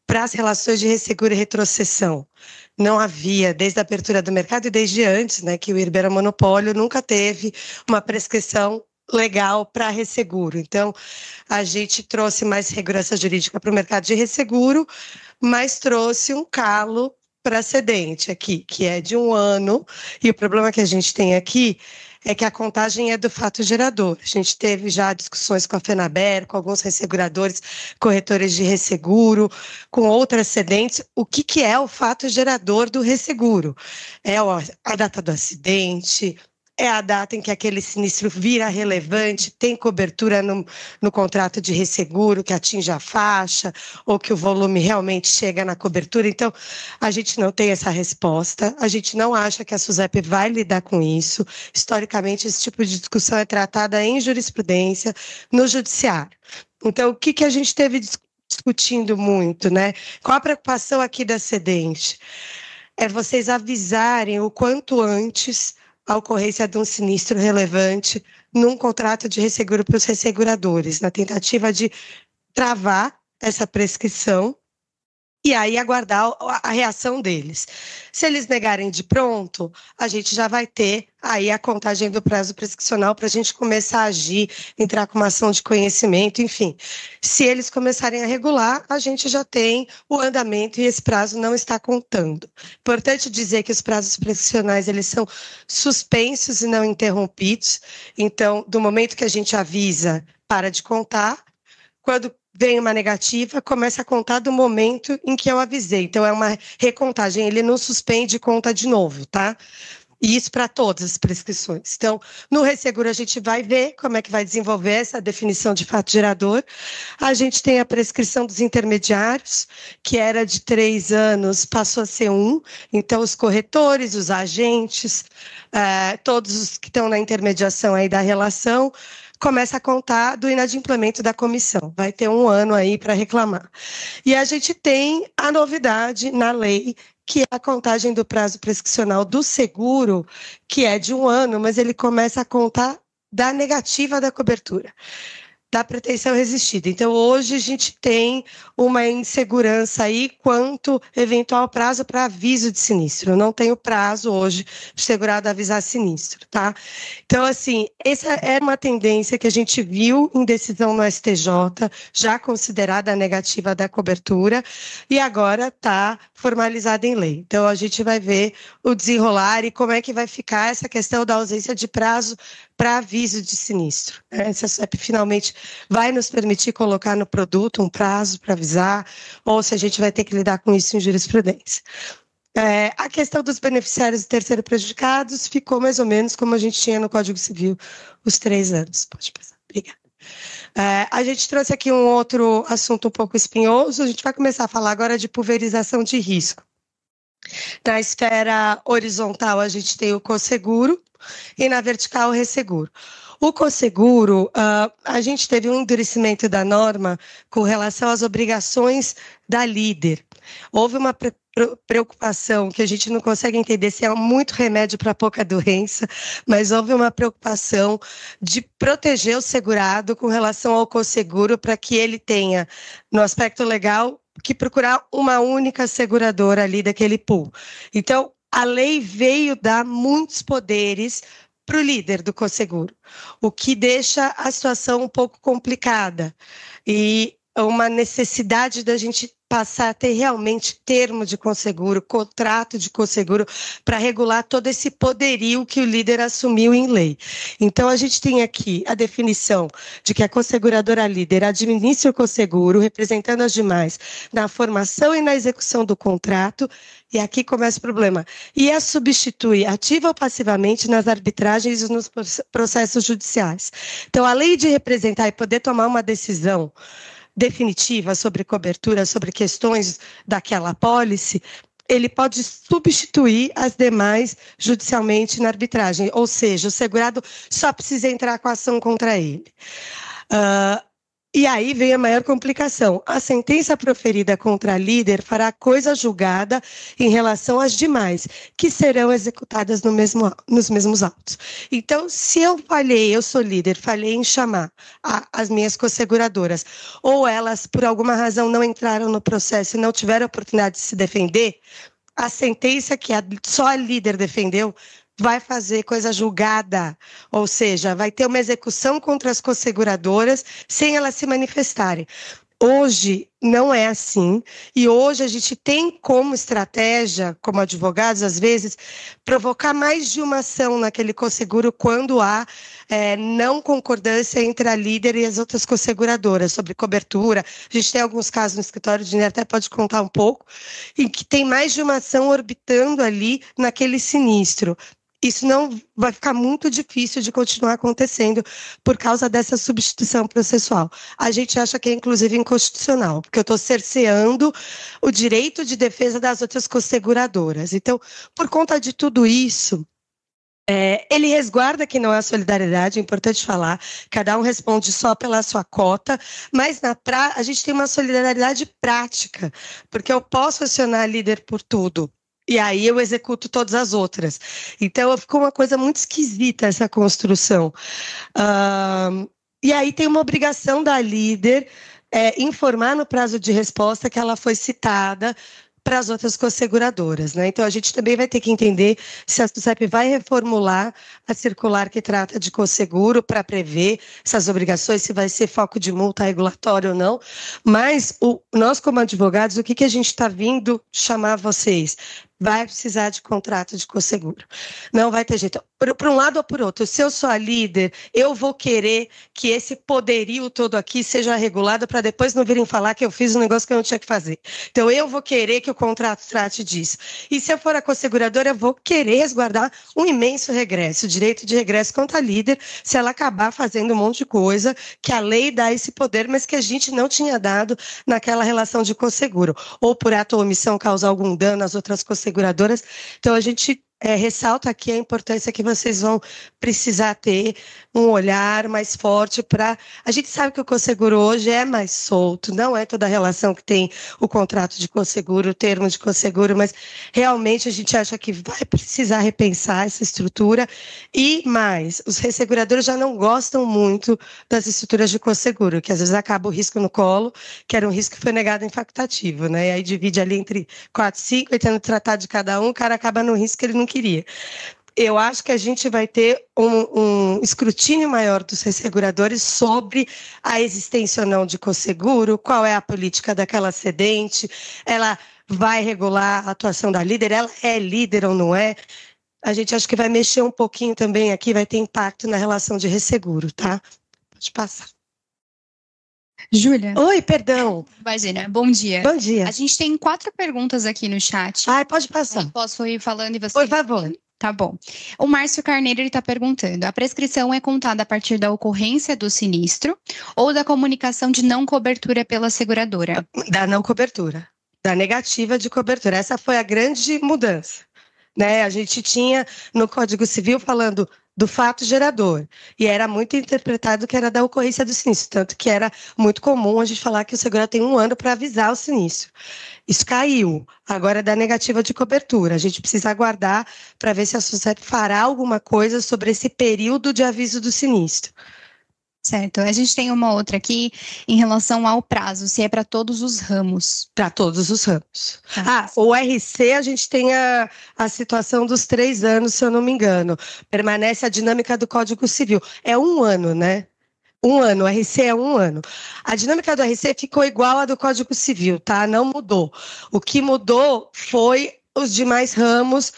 E: para as relações de resseguro e retrocessão. Não havia, desde a abertura do mercado e desde antes, né, que o IRB era monopólio, nunca teve uma prescrição legal para resseguro. Então, a gente trouxe mais segurança jurídica para o mercado de resseguro, mas trouxe um calo para cedente aqui, que é de 1 ano, e o problema que a gente tem aqui é que a contagem é do fato gerador. A gente teve já discussões com a FENABER, com alguns resseguradores, corretores de resseguro, com outras cedentes. O que é o fato gerador do resseguro? É a data do acidente, é a data em que aquele sinistro vira relevante, tem cobertura no contrato de resseguro, que atinge a faixa, ou que o volume realmente chega na cobertura. Então, a gente não tem essa resposta, a gente não acha que a SUSEP vai lidar com isso. Historicamente, esse tipo de discussão é tratada em jurisprudência, no judiciário. Então, o que a gente teve discutindo muito, né? Qual a preocupação aqui da cedente? É vocês avisarem o quanto antes a ocorrência de um sinistro relevante num contrato de resseguro para os resseguradores, na tentativa de travar essa prescrição e aí aguardar a reação deles. Se eles negarem de pronto, a gente já vai ter aí a contagem do prazo prescricional para a gente começar a agir, entrar com uma ação de conhecimento, enfim. Se eles começarem a regular, a gente já tem o andamento e esse prazo não está contando. Importante dizer que os prazos prescricionais, eles são suspensos e não interrompidos. Então, do momento que a gente avisa, para de contar. Quando vem uma negativa, começa a contar do momento em que eu avisei. Então, é uma recontagem, ele não suspende e conta de novo, tá? E isso para todas as prescrições. Então, no resseguro, a gente vai ver como é que vai desenvolver essa definição de fato gerador. A gente tem a prescrição dos intermediários, que era de 3 anos, passou a ser 1. Então, os corretores, os agentes, todos os que estão na intermediação aí da relação, começa a contar do inadimplemento da comissão. Vai ter 1 ano aí para reclamar. E a gente tem a novidade na lei, que é a contagem do prazo prescricional do seguro, que é de 1 ano, mas ele começa a contar da negativa da cobertura, da pretensão resistida. Então, hoje a gente tem uma insegurança aí quanto eventual prazo para aviso de sinistro. Não tem o prazo hoje de segurado avisar sinistro, tá? Então, assim, essa é uma tendência que a gente viu em decisão no STJ, já considerada a negativa da cobertura, e agora está formalizada em lei. Então, a gente vai ver o desenrolar e como é que vai ficar essa questão da ausência de prazo para aviso de sinistro. Essa SUSEP finalmente vai nos permitir colocar no produto um prazo para avisar, ou se a gente vai ter que lidar com isso em jurisprudência. A questão dos beneficiários e terceiros prejudicados ficou mais ou menos como a gente tinha no Código Civil, os 3 anos. Pode passar. Obrigada. A gente trouxe aqui um outro assunto um pouco espinhoso. A gente vai começar a falar agora de pulverização de risco. Na esfera horizontal, a gente tem o COSEGURO e na vertical, o resseguro. O COSEGURO, a gente teve um endurecimento da norma com relação às obrigações da líder. Houve uma preocupação que a gente não consegue entender se é muito remédio para pouca doença, mas houve uma preocupação de proteger o segurado com relação ao COSEGURO para que ele tenha, no aspecto legal, que procurar uma única seguradora ali daquele pool. Então, a lei veio dar muitos poderes para o líder do COSEGURO, o que deixa a situação um pouco complicada e uma necessidade da gente passar a ter realmente termo de COSEGURO, contrato de COSEGURO, para regular todo esse poderio que o líder assumiu em lei. Então, a gente tem aqui a definição de que a COSEGURadora líder administra o COSEGURO, representando as demais na formação e na execução do contrato, e aqui começa o problema, e a substitui ativa ou passivamente nas arbitragens e nos processos judiciais. Então, além de representar e poder tomar uma decisão definitiva sobre cobertura, sobre questões daquela apólice, ele pode substituir as demais judicialmente na arbitragem, ou seja, o segurado só precisa entrar com a ação contra ele. E aí vem a maior complicação. A sentença proferida contra a líder fará coisa julgada em relação às demais, que serão executadas nos mesmos autos. Então, se eu falhei, eu sou líder, falhei em chamar as minhas cosseguradoras, ou elas, por alguma razão, não entraram no processo e não tiveram a oportunidade de se defender, a sentença que só a líder defendeu vai fazer coisa julgada, ou seja, vai ter uma execução contra as cosseguradoras sem elas se manifestarem. Hoje não é assim, e hoje a gente tem como estratégia, como advogados, às vezes, provocar mais de uma ação naquele cosseguro quando há não concordância entre a líder e as outras cosseguradoras sobre cobertura. A gente tem alguns casos no escritório, o Dinheiro até pode contar um pouco, em que tem mais de uma ação orbitando ali naquele sinistro. Isso não vai ficar muito difícil de continuar acontecendo por causa dessa substituição processual. A gente acha que é, inclusive, inconstitucional, porque eu estou cerceando o direito de defesa das outras cosseguradoras. Então, por conta de tudo isso, ele resguarda que não é solidariedade, é importante falar, cada um responde só pela sua cota, mas a gente tem uma solidariedade prática, porque eu posso acionar a líder por tudo. E aí eu executo todas as outras. Então, ficou uma coisa muito esquisita essa construção. E aí tem uma obrigação da líder informar no prazo de resposta que ela foi citada para as outras cosseguradoras, né? Então, a gente também vai ter que entender se a SUSEP vai reformular a circular que trata de cosseguro para prever essas obrigações, se vai ser foco de multa regulatória ou não. Mas nós, como advogados, o que a gente está vindo chamar vocês? Vai precisar de contrato de cosseguro. Não vai ter jeito. Por um lado ou por outro, se eu sou a líder, eu vou querer que esse poderio todo aqui seja regulado para depois não virem falar que eu fiz um negócio que eu não tinha que fazer. Então, eu vou querer que o contrato trate disso. E se eu for a cosseguradora, eu vou querer resguardar um imenso regresso, o direito de regresso contra a líder, se ela acabar fazendo um monte de coisa que a lei dá esse poder, mas que a gente não tinha dado naquela relação de cosseguro. Ou por ato ou omissão causar algum dano às outras cosseguradoras. Então, a gente ressalta aqui a importância que vocês vão precisar ter um olhar mais forte para... A gente sabe que o cosseguro hoje é mais solto, não é toda a relação que tem o contrato de cosseguro, o termo de cosseguro, mas realmente a gente acha que vai precisar repensar essa estrutura e mais, os resseguradores já não gostam muito das estruturas de cosseguro, que às vezes acaba o risco no colo, que era um risco que foi negado em facultativo, né? E aí divide ali entre 4 e 5, e tendo tratado de cada um, o cara acaba no risco que ele não queria. Eu acho que a gente vai ter um escrutínio maior dos resseguradores sobre a existência ou não de cosseguro, qual é a política daquela cedente, ela vai regular a atuação da líder, ela é líder ou não é. A gente acha que vai mexer um pouquinho também aqui, vai ter impacto na relação de resseguro, tá? Pode passar.
D: Júlia.
E: Oi, perdão.
D: Imagina, bom dia.
E: Bom dia.
D: A gente tem 4 perguntas aqui no chat.
E: Pode passar.
D: Eu posso ir falando e você...
E: Por favor.
D: Tá bom. O Márcio Carneiro está perguntando, a prescrição é contada a partir da ocorrência do sinistro ou da comunicação de não cobertura pela seguradora?
E: Da não cobertura, da negativa de cobertura. Essa foi a grande mudança, né? A gente tinha no Código Civil falando do fato gerador, e era muito interpretado que era da ocorrência do sinistro, tanto que era muito comum a gente falar que o segurador tem 1 ano para avisar o sinistro. Isso caiu, agora é da negativa de cobertura. A gente precisa aguardar para ver se a SUSEP fará alguma coisa sobre esse período de aviso do sinistro.
D: Certo. A gente tem uma outra aqui em relação ao prazo, se é para todos os ramos.
E: Para todos os ramos. O RC, a gente tem a situação dos 3 anos, se eu não me engano. Permanece a dinâmica do Código Civil. É 1 ano, né? 1 ano, o RC é 1 ano. A dinâmica do RC ficou igual à do Código Civil, tá? Não mudou. O que mudou foi os demais ramos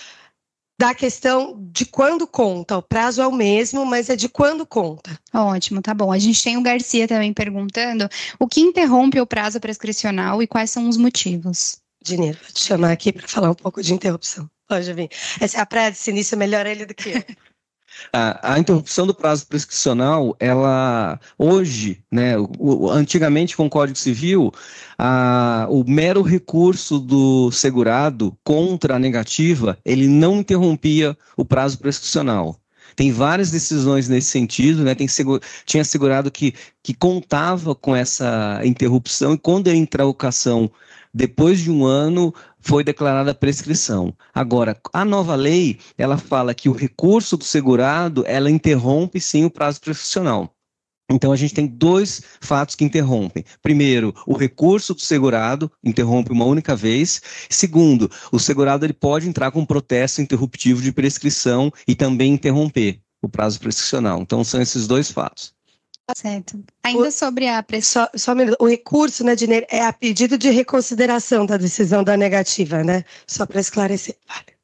E: da questão de quando conta. O prazo é o mesmo, mas é de quando conta.
D: Ótimo, tá bom. A gente tem o Garcia também perguntando o que interrompe o prazo prescricional e quais são os motivos.
E: Dinheiro, vou te chamar aqui para falar um pouco de interrupção. Pode vir. Essa é a praia de sinistro, melhor ele do que eu.
B: A interrupção do prazo prescricional, ela hoje, né, antigamente com o Código Civil, o mero recurso do segurado contra a negativa, ele não interrompia o prazo prescricional. Tem várias decisões nesse sentido, né? Tinha segurado que contava com essa interrupção e quando ele entrar a ocasião depois de 1 ano, foi declarada prescrição. Agora, a nova lei, ela fala que o recurso do segurado, ela interrompe sim o prazo prescricional. Então, a gente tem 2 fatos que interrompem. Primeiro, o recurso do segurado interrompe uma única vez. Segundo, o segurado ele pode entrar com um protesto interruptivo de prescrição e também interromper o prazo prescricional. Então, são esses 2 fatos.
D: Certo. Ainda sobre a pressão.
E: Só um minuto. O recurso, né, Dinheiro, é a pedido de reconsideração da decisão da negativa, né? Só para esclarecer. Vale.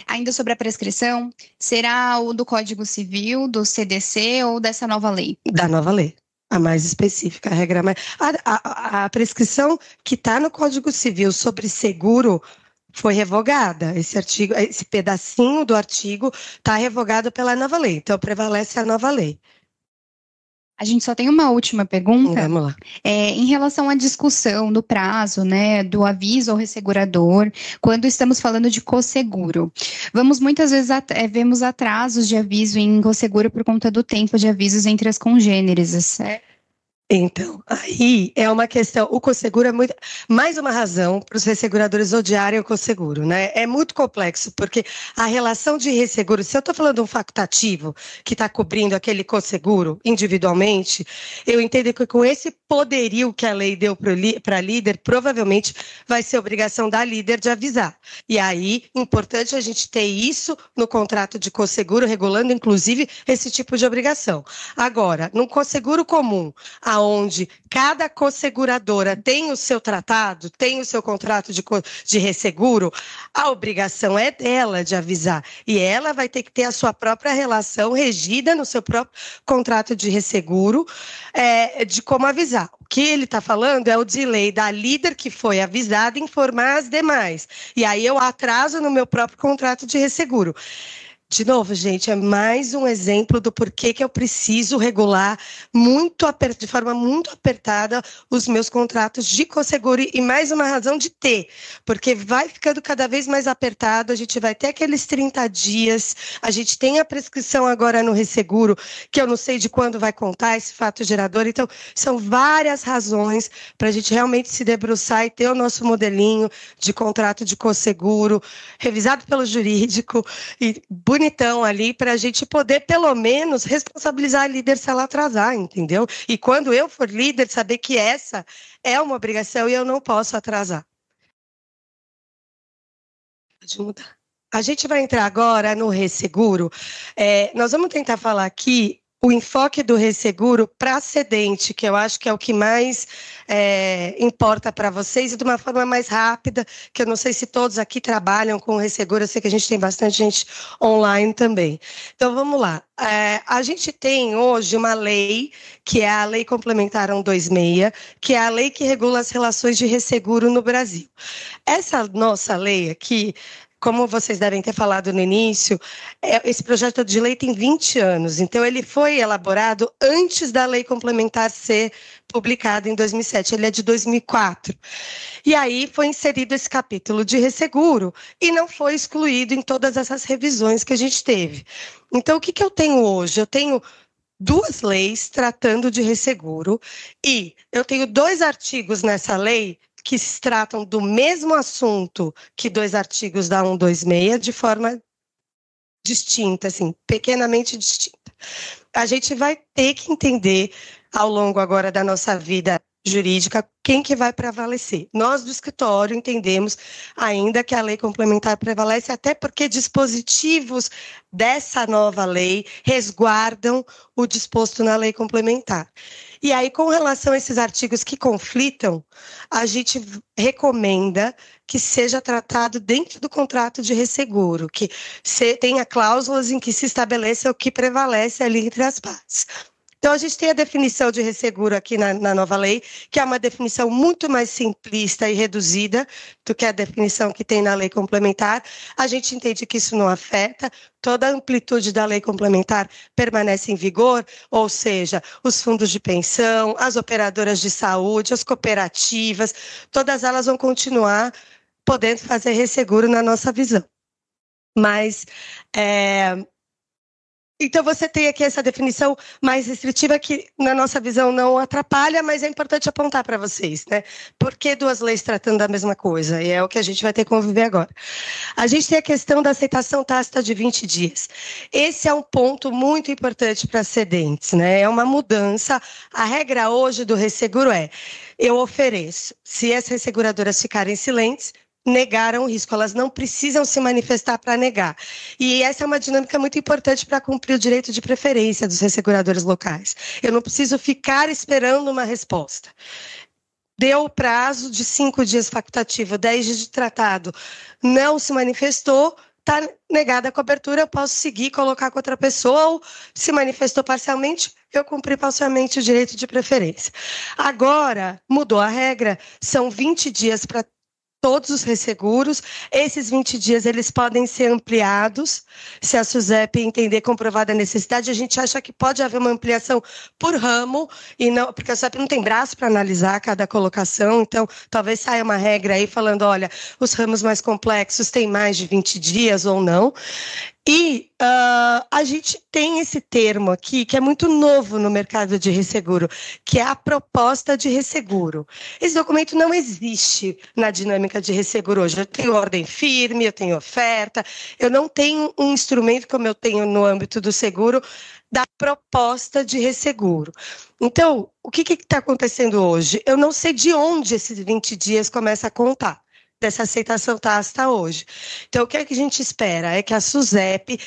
D: Ainda sobre a prescrição, será o do Código Civil, do CDC ou dessa nova lei?
E: Da nova lei. A mais específica, a regra mais. A prescrição que está no Código Civil sobre seguro foi revogada. Esse artigo, esse pedacinho do artigo está revogado pela nova lei. Então, prevalece a nova lei.
D: A gente só tem uma última pergunta.
E: Vamos lá.
D: Em relação à discussão do prazo, né, do aviso ao ressegurador, quando estamos falando de cosseguro. Muitas vezes vemos atrasos de aviso em cosseguro por conta do tempo de avisos entre as congêneres, certo?
E: Então, aí é uma questão, o cosseguro é muito, mais uma razão para os resseguradores odiarem o cosseguro, né? É muito complexo, porque a relação de resseguro, se eu estou falando de um facultativo que está cobrindo aquele cosseguro individualmente, eu entendo que com esse poderio que a lei deu para a líder, provavelmente vai ser obrigação da líder de avisar. E aí, importante a gente ter isso no contrato de cosseguro, regulando inclusive esse tipo de obrigação. Agora, num cosseguro comum, onde cada cosseguradora tem o seu tratado, tem o seu contrato de resseguro, a obrigação é dela de avisar. E ela vai ter que ter a sua própria relação regida no seu próprio contrato de resseguro, de como avisar. O que ele está falando é o delay da líder que foi avisada informar as demais. E aí eu atraso no meu próprio contrato de resseguro. De novo, gente, é mais um exemplo do porquê que eu preciso regular de forma muito apertada os meus contratos de cosseguro e mais uma razão de ter, porque vai ficando cada vez mais apertado, a gente vai ter aqueles 30 dias, a gente tem a prescrição agora no resseguro, que eu não sei de quando vai contar esse fato gerador, então são várias razões para a gente realmente se debruçar e ter o nosso modelinho de contrato de cosseguro, revisado pelo jurídico e bonitão ali para a gente poder, pelo menos, responsabilizar a líder se ela atrasar, entendeu? E quando eu for líder, saber que essa é uma obrigação e eu não posso atrasar. Pode mudar. A gente vai entrar agora no resseguro. Nós vamos tentar falar aqui o enfoque do resseguro para cedente, que eu acho que é o que mais importa para vocês, e de uma forma mais rápida, que eu não sei se todos aqui trabalham com resseguro, eu sei que a gente tem bastante gente online também. Então, vamos lá. A gente tem hoje uma lei, que é a Lei Complementar 126, que é a lei que regula as relações de resseguro no Brasil. Essa nossa lei aqui, como vocês devem ter falado no início, esse projeto de lei tem 20 anos, então ele foi elaborado antes da lei complementar ser publicada em 2007, ele é de 2004. E aí foi inserido esse capítulo de resseguro e não foi excluído em todas essas revisões que a gente teve. Então, o que eu tenho hoje? Eu tenho 2 leis tratando de resseguro e eu tenho 2 artigos nessa lei que se tratam do mesmo assunto que 2 artigos da 126, de forma distinta, assim, pequenamente distinta. A gente vai ter que entender, ao longo agora da nossa vida jurídica, quem que vai prevalecer. Nós do escritório entendemos ainda que a lei complementar prevalece, até porque dispositivos dessa nova lei resguardam o disposto na lei complementar. E aí, com relação a esses artigos que conflitam, a gente recomenda que seja tratado dentro do contrato de resseguro, que tenha cláusulas em que se estabeleça o que prevalece ali entre as partes. Então, a gente tem a definição de resseguro aqui na nova lei, que é uma definição muito mais simplista e reduzida do que a definição que tem na lei complementar. A gente entende que isso não afeta, toda a amplitude da lei complementar permanece em vigor, ou seja, os fundos de pensão, as operadoras de saúde, as cooperativas, todas elas vão continuar podendo fazer resseguro na nossa visão. Mas então, você tem aqui essa definição mais restritiva que, na nossa visão, não atrapalha, mas é importante apontar para vocês, né? Por que 2 leis tratando da mesma coisa? E é o que a gente vai ter que conviver agora. A gente tem a questão da aceitação tácita de 20 dias. Esse é um ponto muito importante para cedentes, né? É uma mudança. A regra hoje do resseguro eu ofereço. Se as resseguradoras ficarem silentes, negaram o risco, elas não precisam se manifestar para negar. E essa é uma dinâmica muito importante para cumprir o direito de preferência dos resseguradores locais. Eu não preciso ficar esperando uma resposta. Deu o prazo de 5 dias facultativo, 10 dias de tratado, não se manifestou, está negada a cobertura, eu posso seguir, colocar com outra pessoa, ou se manifestou parcialmente, eu cumpri parcialmente o direito de preferência. Agora, mudou a regra, são 20 dias para todos os resseguros. Esses 20 dias eles podem ser ampliados, se a SUSEP entender comprovada a necessidade. A gente acha que pode haver uma ampliação por ramo, e não, porque a SUSEP não tem braço para analisar cada colocação, então talvez saia uma regra aí falando, olha, os ramos mais complexos têm mais de 20 dias ou não. E a gente tem esse termo aqui, que é muito novo no mercado de resseguro, que é a proposta de resseguro. Esse documento não existe na dinâmica de resseguro hoje. Eu tenho ordem firme, eu tenho oferta, eu não tenho um instrumento como eu tenho no âmbito do seguro, da proposta de resseguro. Então, o que está acontecendo hoje? Eu não sei de onde esses 20 dias começam a contar dessa aceitação tácita hoje. Então, o que é que a gente espera? É que a SUSEP...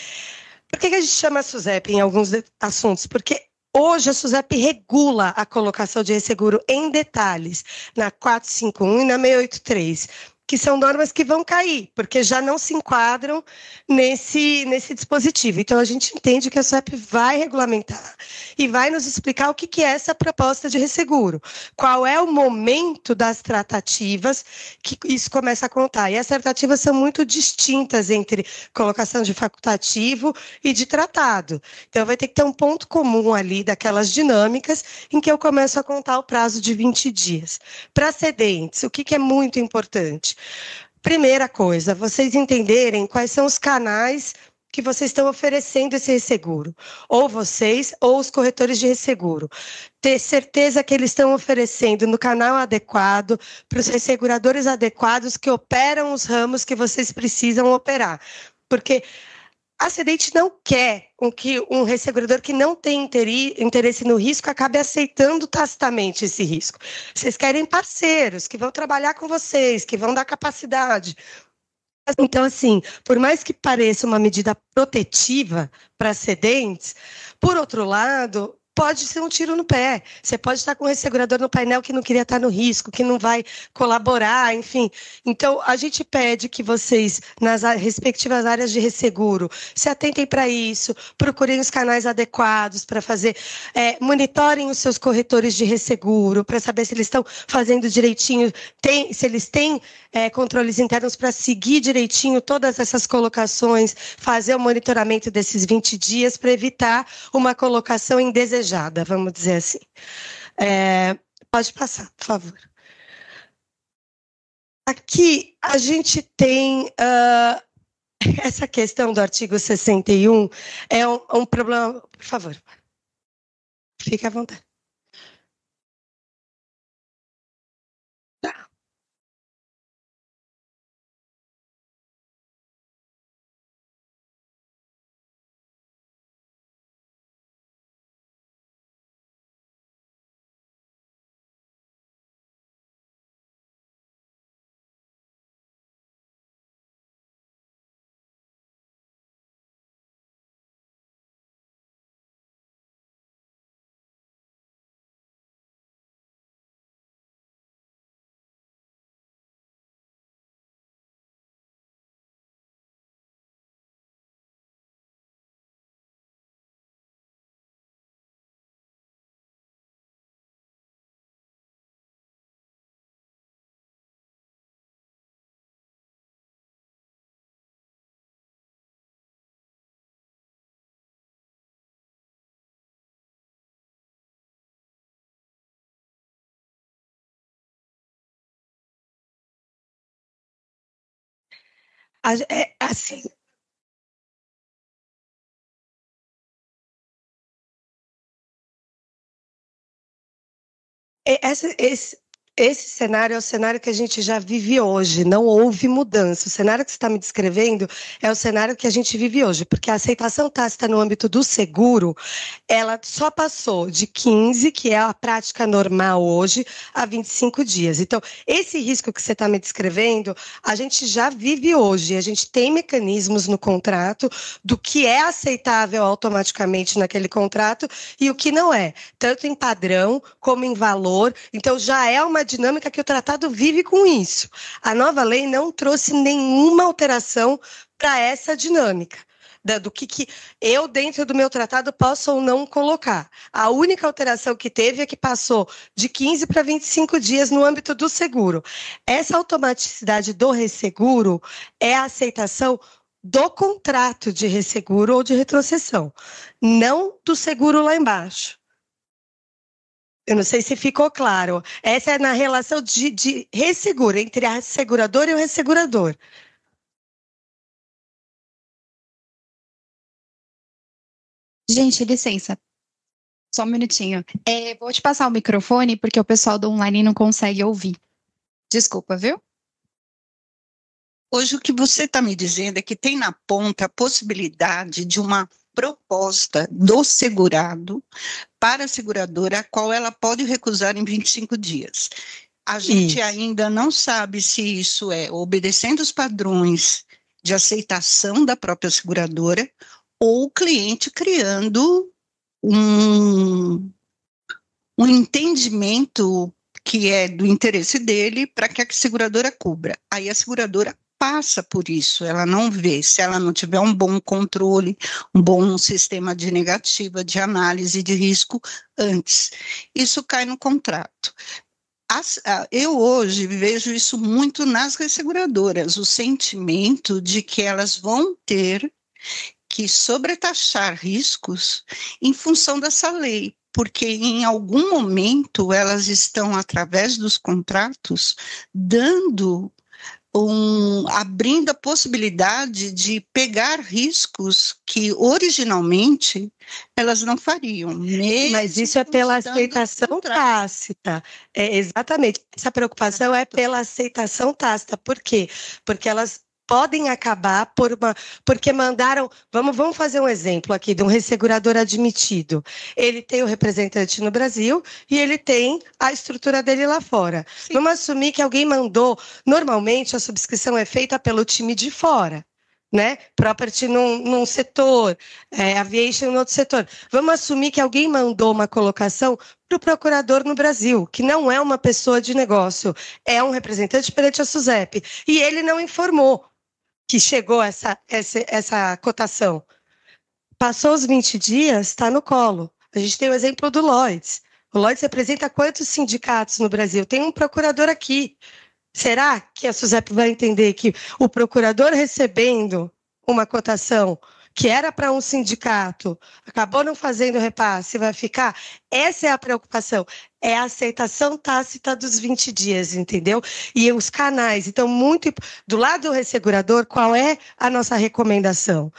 E: Por que a gente chama a SUSEP em alguns assuntos? Porque hoje a SUSEP regula a colocação de resseguro em detalhes, na 451 e na 683, que são normas que vão cair, porque já não se enquadram nesse dispositivo. Então, a gente entende que a SUSEP vai regulamentar e vai nos explicar o que é essa proposta de resseguro, qual é o momento das tratativas que isso começa a contar. E as tratativas são muito distintas entre colocação de facultativo e de tratado. Então, vai ter que ter um ponto comum ali daquelas dinâmicas em que eu começo a contar o prazo de 20 dias. Para cedentes, o que é muito importante? Primeira coisa, vocês entenderem quais são os canais que vocês estão oferecendo esse resseguro, ou vocês ou os corretores de resseguro. Ter certeza que eles estão oferecendo no canal adequado, para os resseguradores adequados que operam os ramos que vocês precisam operar. Porque a cedente não quer que um ressegurador que não tem interesse no risco acabe aceitando tacitamente esse risco. Vocês querem parceiros que vão trabalhar com vocês, que vão dar capacidade. Então, assim, por mais que pareça uma medida protetiva para cedentes, por outro lado, pode ser um tiro no pé. Você pode estar com um ressegurador no painel que não queria estar no risco, que não vai colaborar, enfim. Então, a gente pede que vocês, nas respectivas áreas de resseguro, se atentem para isso, procurem os canais adequados para fazer, monitorem os seus corretores de resseguro, para saber se eles estão fazendo direitinho, se eles têm controles internos para seguir direitinho todas essas colocações, fazer o monitoramento desses 20 dias para evitar uma colocação indesejada, vamos dizer assim. Pode passar, por favor. Aqui a gente tem essa questão do artigo 61, é um problema. Por favor, fique à vontade. Tá. Assim, Esse cenário é o cenário que a gente já vive hoje, não houve mudança. O cenário que você está me descrevendo é o cenário que a gente vive hoje, porque a aceitação tácita no âmbito do seguro, ela só passou de 15, que é a prática normal hoje, a 25 dias. Então, esse risco que você está me descrevendo, a gente já vive hoje, a gente tem mecanismos no contrato do que é aceitável automaticamente naquele contrato e o que não é, tanto em padrão como em valor. Então, já é uma dinâmica que o tratado vive com isso. A nova lei não trouxe nenhuma alteração para essa dinâmica, do que eu, dentro do meu tratado, posso ou não colocar. A única alteração que teve é que passou de 15 para 25 dias no âmbito do seguro. Essa automaticidade do resseguro é a aceitação do contrato de resseguro ou de retrocessão, não do seguro lá embaixo. Eu não sei se ficou claro. Essa é na relação de resseguro, entre a seguradora e o ressegurador.
D: Gente, licença. Só um minutinho. Vou te passar o microfone, porque o pessoal do online não consegue ouvir. Desculpa, viu?
F: Hoje o que você está me dizendo é que tem na ponta a possibilidade de uma proposta do segurado para a seguradora, a qual ela pode recusar em 25 dias. A gente ainda não sabe se isso é obedecendo os padrões de aceitação da própria seguradora ou o cliente criando um entendimento que é do interesse dele para que a seguradora cubra. Aí a seguradora passa por isso, ela não vê, se ela não tiver um bom controle, um bom sistema de negativa, de análise de risco antes. Isso cai no contrato. Eu hoje vejo isso muito nas resseguradoras, o sentimento de que elas vão ter que sobretaxar riscos em função dessa lei, porque em algum momento elas estão, através dos contratos, abrindo a possibilidade de pegar riscos que originalmente elas não fariam.
E: Mas isso é pela aceitação tácita. Exatamente. Essa preocupação é pela aceitação tácita. Por quê? Porque elas podem acabar porque mandaram, vamos fazer um exemplo aqui de um ressegurador admitido. Ele tem o representante no Brasil e ele tem a estrutura dele lá fora. Sim. Vamos assumir que alguém mandou, normalmente a subscrição é feita pelo time de fora, né? Property num setor, aviation no outro setor. Vamos assumir que alguém mandou uma colocação para o procurador no Brasil, que não é uma pessoa de negócio, é um representante perante a SUSEP, e ele não informou que chegou essa cotação. Passou os 20 dias, está no colo. A gente tem o exemplo do Lloyds. O Lloyds representa quantos sindicatos no Brasil? Tem um procurador aqui. Será que a SUSEP vai entender que o procurador recebendo uma cotação que era para um sindicato, acabou não fazendo repasse, vai ficar? Essa é a preocupação, é a aceitação tácita dos 20 dias, entendeu? E os canais, então, do lado do ressegurador, qual é a nossa recomendação?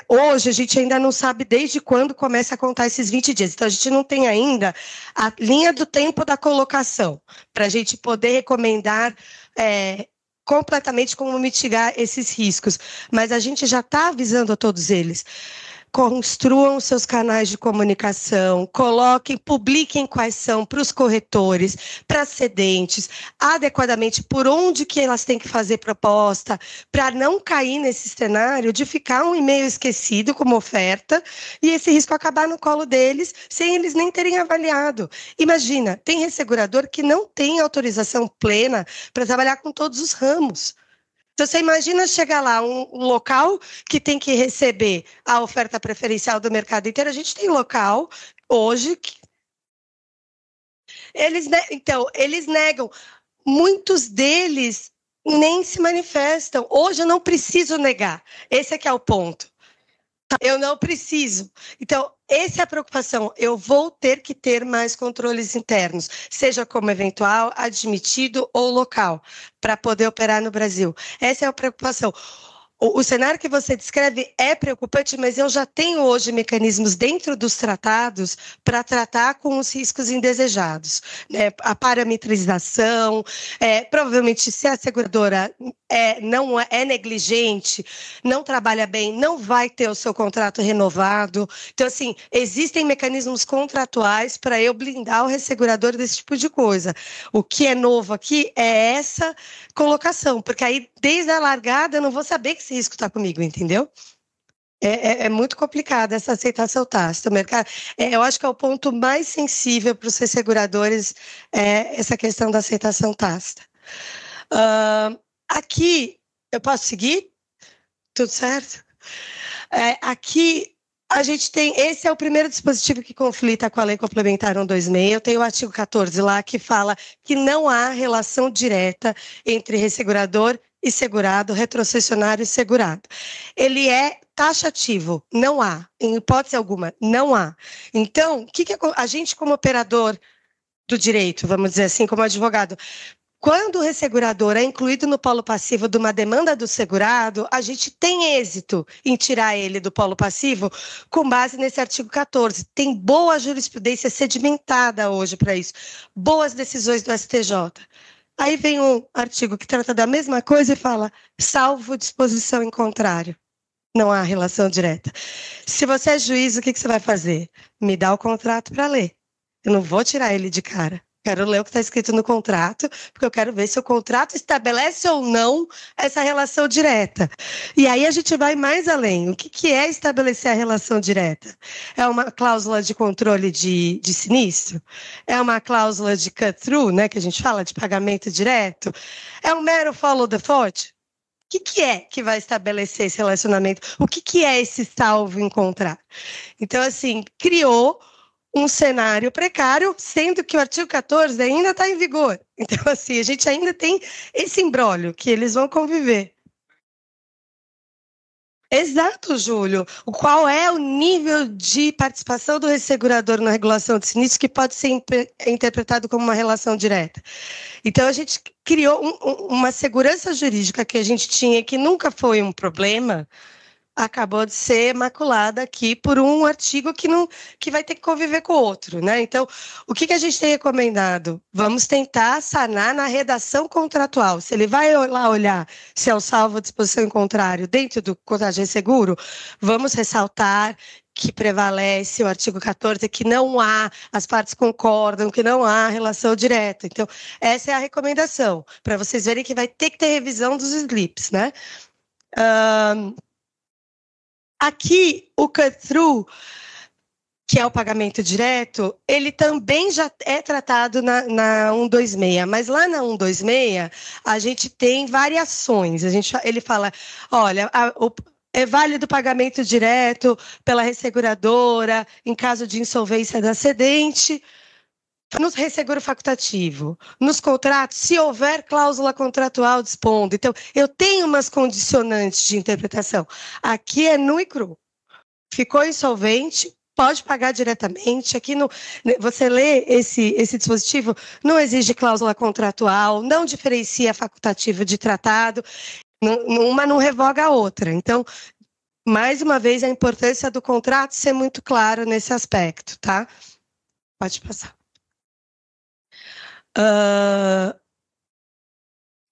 E: Hoje a gente ainda não sabe desde quando começa a contar esses 20 dias, então a gente não tem ainda a linha do tempo da colocação, para a gente poder recomendar completamente como mitigar esses riscos, mas a gente já está avisando a todos eles. Construam seus canais de comunicação, publiquem quais são para os corretores, para as cedentes, adequadamente por onde que elas têm que fazer proposta, para não cair nesse cenário de ficar um e-mail esquecido como oferta e esse risco acabar no colo deles sem eles nem terem avaliado. Imagina, tem ressegurador que não tem autorização plena para trabalhar com todos os ramos. Então, você imagina chegar lá, um local que tem que receber a oferta preferencial do mercado inteiro. A gente tem local hoje que eles negam. Muitos deles nem se manifestam. Hoje eu não preciso negar. Esse é que é o ponto. Eu não preciso. Então, essa é a preocupação. Eu vou ter que ter mais controles internos, seja como eventual, admitido ou local, para poder operar no Brasil. Essa é a preocupação. o cenário que você descreve é preocupante, mas eu já tenho hoje mecanismos dentro dos tratados para tratar com os riscos indesejados, né? A parametrização, provavelmente se a seguradora não é negligente, não trabalha bem, não vai ter o seu contrato renovado. Então, assim, existem mecanismos contratuais para eu blindar o ressegurador desse tipo de coisa. O que é novo aqui é essa colocação, porque aí, desde a largada, eu não vou saber que esse risco está comigo, entendeu? É muito complicado essa aceitação tácita. O mercado, eu acho que é o ponto mais sensível para os resseguradores, essa questão da aceitação tácita. Aqui, eu posso seguir? Tudo certo? Aqui, a gente tem, esse é o primeiro dispositivo que conflita com a Lei Complementar 126. Eu tenho o artigo 14 lá, que fala que não há relação direta entre ressegurador e segurado, retrocessionário e segurado. Ele é taxativo, não há, em hipótese alguma, não há. Então, o que a gente, como operador do direito, vamos dizer assim, como advogado, quando o ressegurador é incluído no polo passivo de uma demanda do segurado, a gente tem êxito em tirar ele do polo passivo com base nesse artigo 14. Tem boa jurisprudência sedimentada hoje para isso, boas decisões do STJ. Aí vem um artigo que trata da mesma coisa e fala, salvo disposição em contrário. Não há relação direta. Se você é juiz, o que você vai fazer? Me dá o contrato para ler. Eu não vou tirar ele de cara. Quero ler o que está escrito no contrato, porque eu quero ver se o contrato estabelece ou não essa relação direta. E aí a gente vai mais além. O que é estabelecer a relação direta? É uma cláusula de controle de sinistro? É uma cláusula de cut-through, né, que a gente fala de pagamento direto? É um mero follow the fort? O que é que vai estabelecer esse relacionamento? O que é esse salvo em contrário? Então, assim, criou um cenário precário, sendo que o artigo 14 ainda está em vigor. Então, assim, a gente ainda tem esse imbróglio que eles vão conviver. Exato, Júlio. Qual é o nível de participação do ressegurador na regulação de sinistro que pode ser interpretado como uma relação direta? Então, a gente criou uma segurança jurídica que a gente tinha, que nunca foi um problema, acabou de ser maculada aqui por um artigo que vai ter que conviver com o outro, né? Então, o que a gente tem recomendado? Vamos tentar sanar na redação contratual. Se ele vai lá olhar se é o salvo à disposição em contrário dentro do contrato de resseguro, vamos ressaltar que prevalece o artigo 14, que não há, as partes concordam que não há relação direta. Então, essa é a recomendação, para vocês verem que vai ter que ter revisão dos slips, né? Aqui, o cut-through, que é o pagamento direto, ele também já é tratado na 126, mas lá na 126, a gente tem variações. Ele fala, olha, é válido o pagamento direto pela resseguradora em caso de insolvência da cedente, no resseguro facultativo, nos contratos, se houver cláusula contratual dispondo. Então, eu tenho umas condicionantes de interpretação. Aqui é nu e cru. Ficou insolvente, pode pagar diretamente. Aqui, você lê esse dispositivo, não exige cláusula contratual, não diferencia facultativo de tratado, uma não revoga a outra. Então, mais uma vez, a importância do contrato ser muito claro nesse aspecto, tá? Pode passar.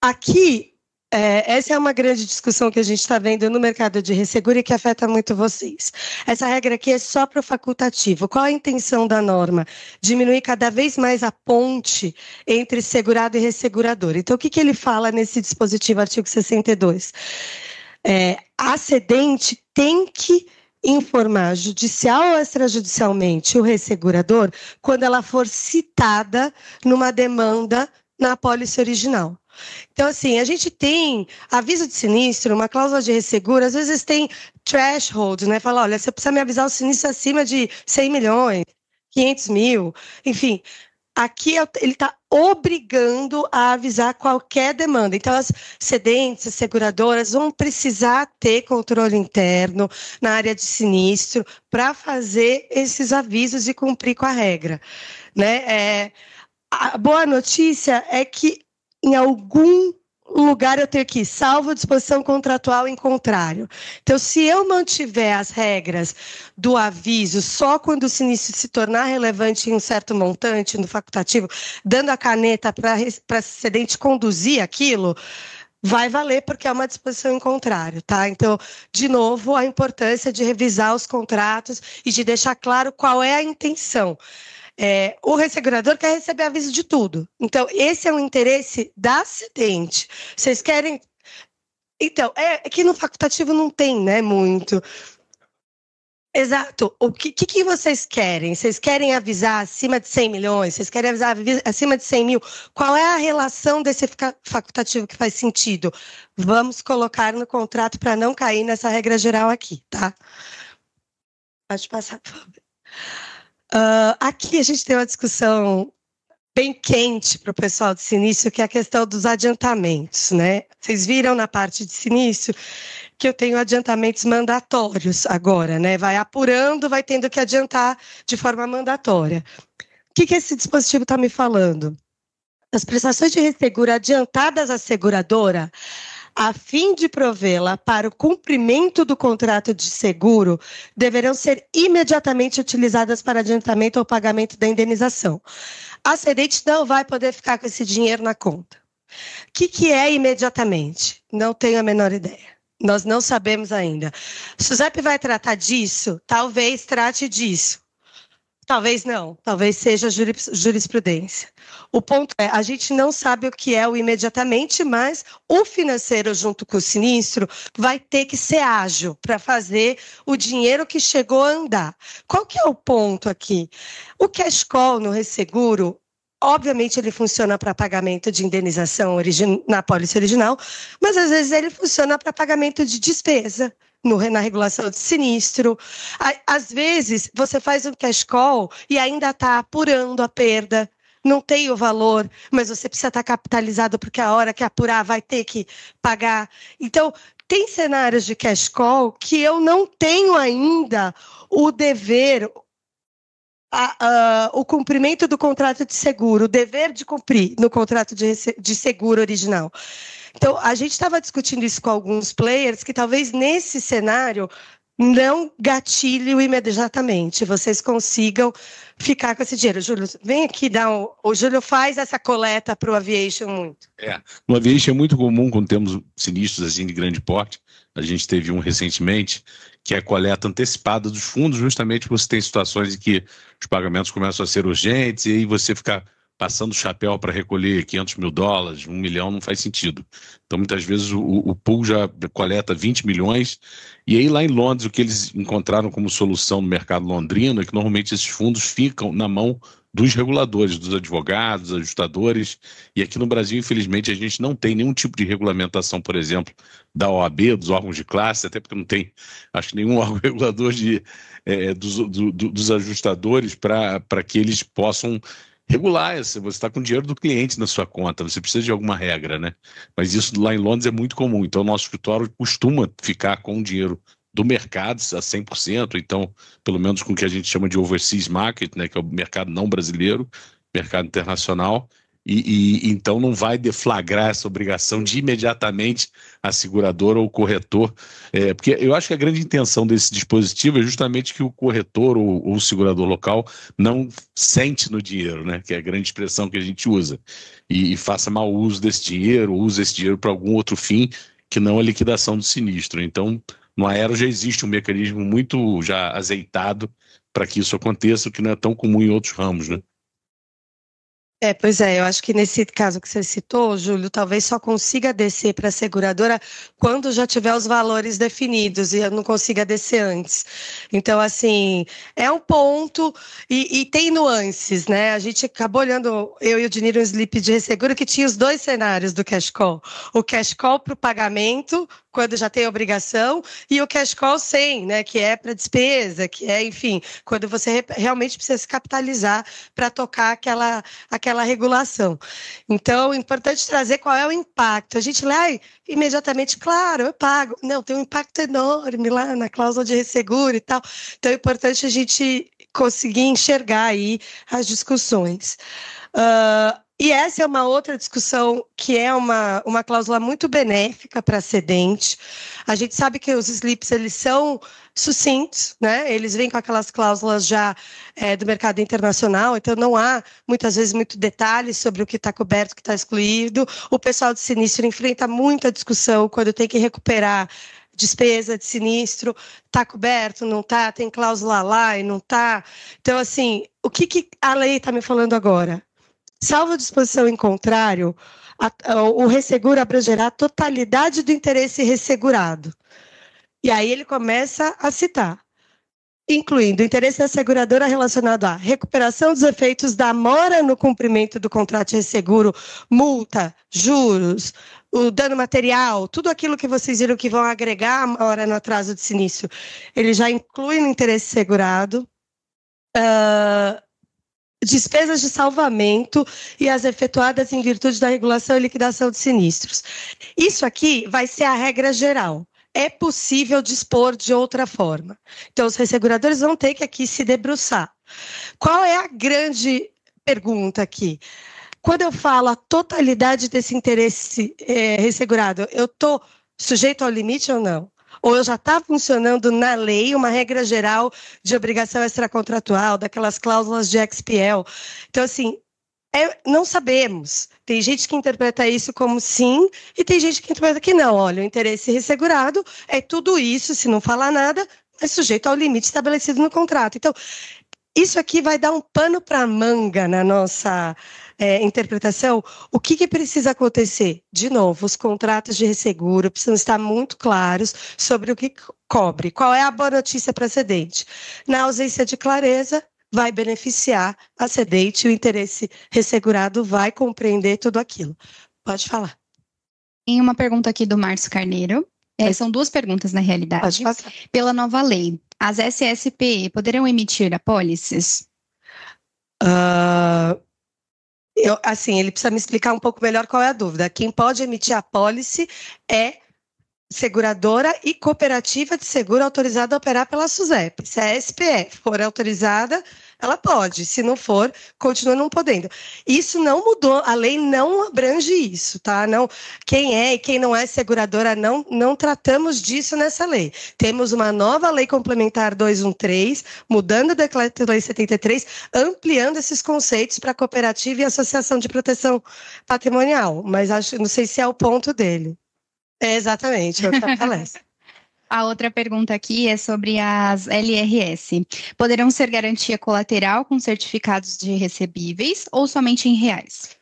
E: Aqui, essa é uma grande discussão que a gente está vendo no mercado de resseguro e que afeta muito vocês. Essa regra aqui é só para o facultativo. Qual a intenção da norma? Diminuir cada vez mais a ponte entre segurado e ressegurador. Então, o que ele fala nesse dispositivo, artigo 62? A cedente tem que informar judicial ou extrajudicialmente o ressegurador quando ela for citada numa demanda na apólice original. Então, assim, a gente tem aviso de sinistro, uma cláusula de resseguro, às vezes tem threshold, né? Fala, olha, você precisa me avisar o sinistro acima de 100 milhões, 500 mil, enfim. Aqui ele está obrigando a avisar qualquer demanda. Então, as cedentes, as seguradoras vão precisar ter controle interno na área de sinistro para fazer esses avisos e cumprir com a regra, né? A boa notícia é que em algum lugar eu tenho aqui, salvo disposição contratual em contrário. Então, se eu mantiver as regras do aviso só quando o sinistro se tornar relevante em um certo montante, no facultativo, dando a caneta para cedente conduzir aquilo, vai valer porque é uma disposição em contrário, tá? Então, de novo, a importância de revisar os contratos e de deixar claro qual é a intenção. O ressegurador quer receber aviso de tudo. Então, esse é o interesse da cedente. Vocês querem... Então, é que no facultativo não tem, né, muito. Exato. O que vocês querem? Vocês querem avisar acima de 100 milhões? Vocês querem avisar acima de 100 mil? Qual é a relação desse facultativo que faz sentido? Vamos colocar no contrato para não cair nessa regra geral aqui, tá? Pode passar, por favor. Aqui a gente tem uma discussão bem quente para o pessoal de sinistro, que é a questão dos adiantamentos, né? Vocês viram na parte de sinistro que eu tenho adiantamentos mandatórios agora, né? Vai apurando, vai tendo que adiantar de forma mandatória. O que esse dispositivo está me falando? As prestações de resseguro adiantadas à seguradora, a fim de provê-la para o cumprimento do contrato de seguro, deverão ser imediatamente utilizadas para adiantamento ou pagamento da indenização. A cedente não vai poder ficar com esse dinheiro na conta. O que é imediatamente? Não tenho a menor ideia. Nós não sabemos ainda. O SUSEP vai tratar disso? Talvez trate disso. Talvez não, talvez seja jurisprudência. O ponto é, a gente não sabe o que é o imediatamente, mas o financeiro junto com o sinistro vai ter que ser ágil para fazer o dinheiro que chegou a andar. Qual que é o ponto aqui? O cash call no resseguro, obviamente ele funciona para pagamento de indenização na pólice original, mas às vezes ele funciona para pagamento de despesa. Na regulação de sinistro. Às vezes, você faz um cash call e ainda está apurando a perda, não tem o valor, mas você precisa estar capitalizado porque a hora que apurar vai ter que pagar. Então, tem cenários de cash call que eu não tenho ainda o dever, o cumprimento do contrato de seguro, o dever de cumprir no contrato de seguro original. Então, a gente estava discutindo isso com alguns players, que talvez nesse cenário não gatilhe imediatamente, vocês consigam ficar com esse dinheiro. Júlio, vem aqui dar o Júlio faz essa coleta para o aviation muito.
A: No aviation é muito comum quando temos sinistros assim de grande porte. A gente teve um recentemente, que é a coleta antecipada dos fundos, justamente porque você tem situações em que os pagamentos começam a ser urgentes e aí você fica passando o chapéu para recolher $500 mil, $1 milhão, não faz sentido. Então, muitas vezes, o pool já coleta 20 milhões, e aí lá em Londres, o que eles encontraram como solução no mercado londrino é que normalmente esses fundos ficam na mão dos reguladores, dos advogados, ajustadores, e aqui no Brasil, infelizmente, a gente não tem nenhum tipo de regulamentação, por exemplo, da OAB, dos órgãos de classe, até porque não tem, acho que nenhum órgão regulador dos ajustadores para que eles possam regular, você está com o dinheiro do cliente na sua conta, você precisa de alguma regra, né? Mas isso lá em Londres é muito comum, então o nosso escritório costuma ficar com o dinheiro do mercado a 100%, então pelo menos com o que a gente chama de overseas market, né, que é o mercado não brasileiro, mercado internacional, e então não vai deflagrar essa obrigação de imediatamente a seguradora ou o corretor, porque eu acho que a grande intenção desse dispositivo é justamente que o corretor ou o segurador local não sente no dinheiro, né, que é a grande expressão que a gente usa, e faça mau uso desse dinheiro, ou use esse dinheiro para algum outro fim que não a liquidação do sinistro. Então, no aero já existe um mecanismo muito já azeitado para que isso aconteça, o que não é tão comum em outros ramos, né?
E: Pois é, eu acho que nesse caso que você citou, Júlio, talvez só consiga descer para a seguradora quando já tiver os valores definidos e eu não consiga descer antes. Então, assim, é um ponto e tem nuances, né? A gente acabou olhando, eu e o Dinheiro, um slip de resseguro que tinha os dois cenários do cash call. O cash call para o pagamento, quando já tem obrigação, e o cash call sem, né, que é para despesa, que é, enfim, quando você realmente precisa se capitalizar para tocar aquela regulação. Então, é importante trazer qual é o impacto. A gente lê imediatamente, claro, eu pago. Não, tem um impacto enorme lá na cláusula de resseguro e tal. Então, é importante a gente conseguir enxergar aí as discussões. E essa é uma outra discussão que é uma cláusula muito benéfica para a cedente. A gente sabe que os slips, eles são sucintos, né? Eles vêm com aquelas cláusulas já do mercado internacional, então não há, muitas vezes, muito detalhes sobre o que está coberto, o que está excluído. O pessoal de sinistro enfrenta muita discussão quando tem que recuperar despesa de sinistro, está coberto, não está, tem cláusula lá e não está. Então, assim, o que a lei está me falando agora? Salvo disposição em contrário, o resseguro abrangerá a totalidade do interesse ressegurado. E aí ele começa a citar, incluindo o interesse da seguradora relacionado à recuperação dos efeitos da mora no cumprimento do contrato de resseguro, multa, juros, o dano material, tudo aquilo que vocês viram que vão agregar a mora no atraso de sinistro, ele já inclui no interesse segurado. Despesas de salvamento e as efetuadas em virtude da regulação e liquidação de sinistros. Isso aqui vai ser a regra geral. É possível dispor de outra forma. Então, os resseguradores vão ter que aqui se debruçar. Qual é a grande pergunta aqui? Quando eu falo a totalidade desse interesse ressegurado, eu estou sujeito ao limite ou não? Ou eu já está funcionando na lei uma regra geral de obrigação extracontratual, daquelas cláusulas de XPL. Então, assim, não sabemos. Tem gente que interpreta isso como sim, e tem gente que interpreta que não. Olha, o interesse ressegurado é tudo isso, se não falar nada, é sujeito ao limite estabelecido no contrato. Então, isso aqui vai dar um pano para a manga na nossa interpretação. O que precisa acontecer? De novo, os contratos de resseguro precisam estar muito claros sobre o que cobre. Qual é a boa notícia para a cedente? Na ausência de clareza, vai beneficiar a cedente e o interesse ressegurado vai compreender tudo aquilo. Pode falar.
D: Tem uma pergunta aqui do Márcio Carneiro. São duas perguntas, na realidade.
E: Pode passar.
D: Pela nova lei, as SSPE poderão emitir apólices?
E: Ele precisa me explicar um pouco melhor qual é a dúvida. Quem pode emitir a apólice é seguradora e cooperativa de seguro autorizada a operar pela SUSEP. Se a SPE for autorizada, ela pode. Se não for, continua não podendo. Isso não mudou, a lei não abrange isso, tá? Não, quem é e quem não é seguradora, não tratamos disso nessa lei. Temos uma nova lei complementar 213, mudando a Decreto-Lei 73, ampliando esses conceitos para cooperativa e associação de proteção patrimonial, mas não sei se é o ponto dele. Exatamente, é outra palestra.
D: A outra pergunta aqui é sobre as LRS. Poderão ser garantia colateral com certificados de recebíveis ou somente em reais?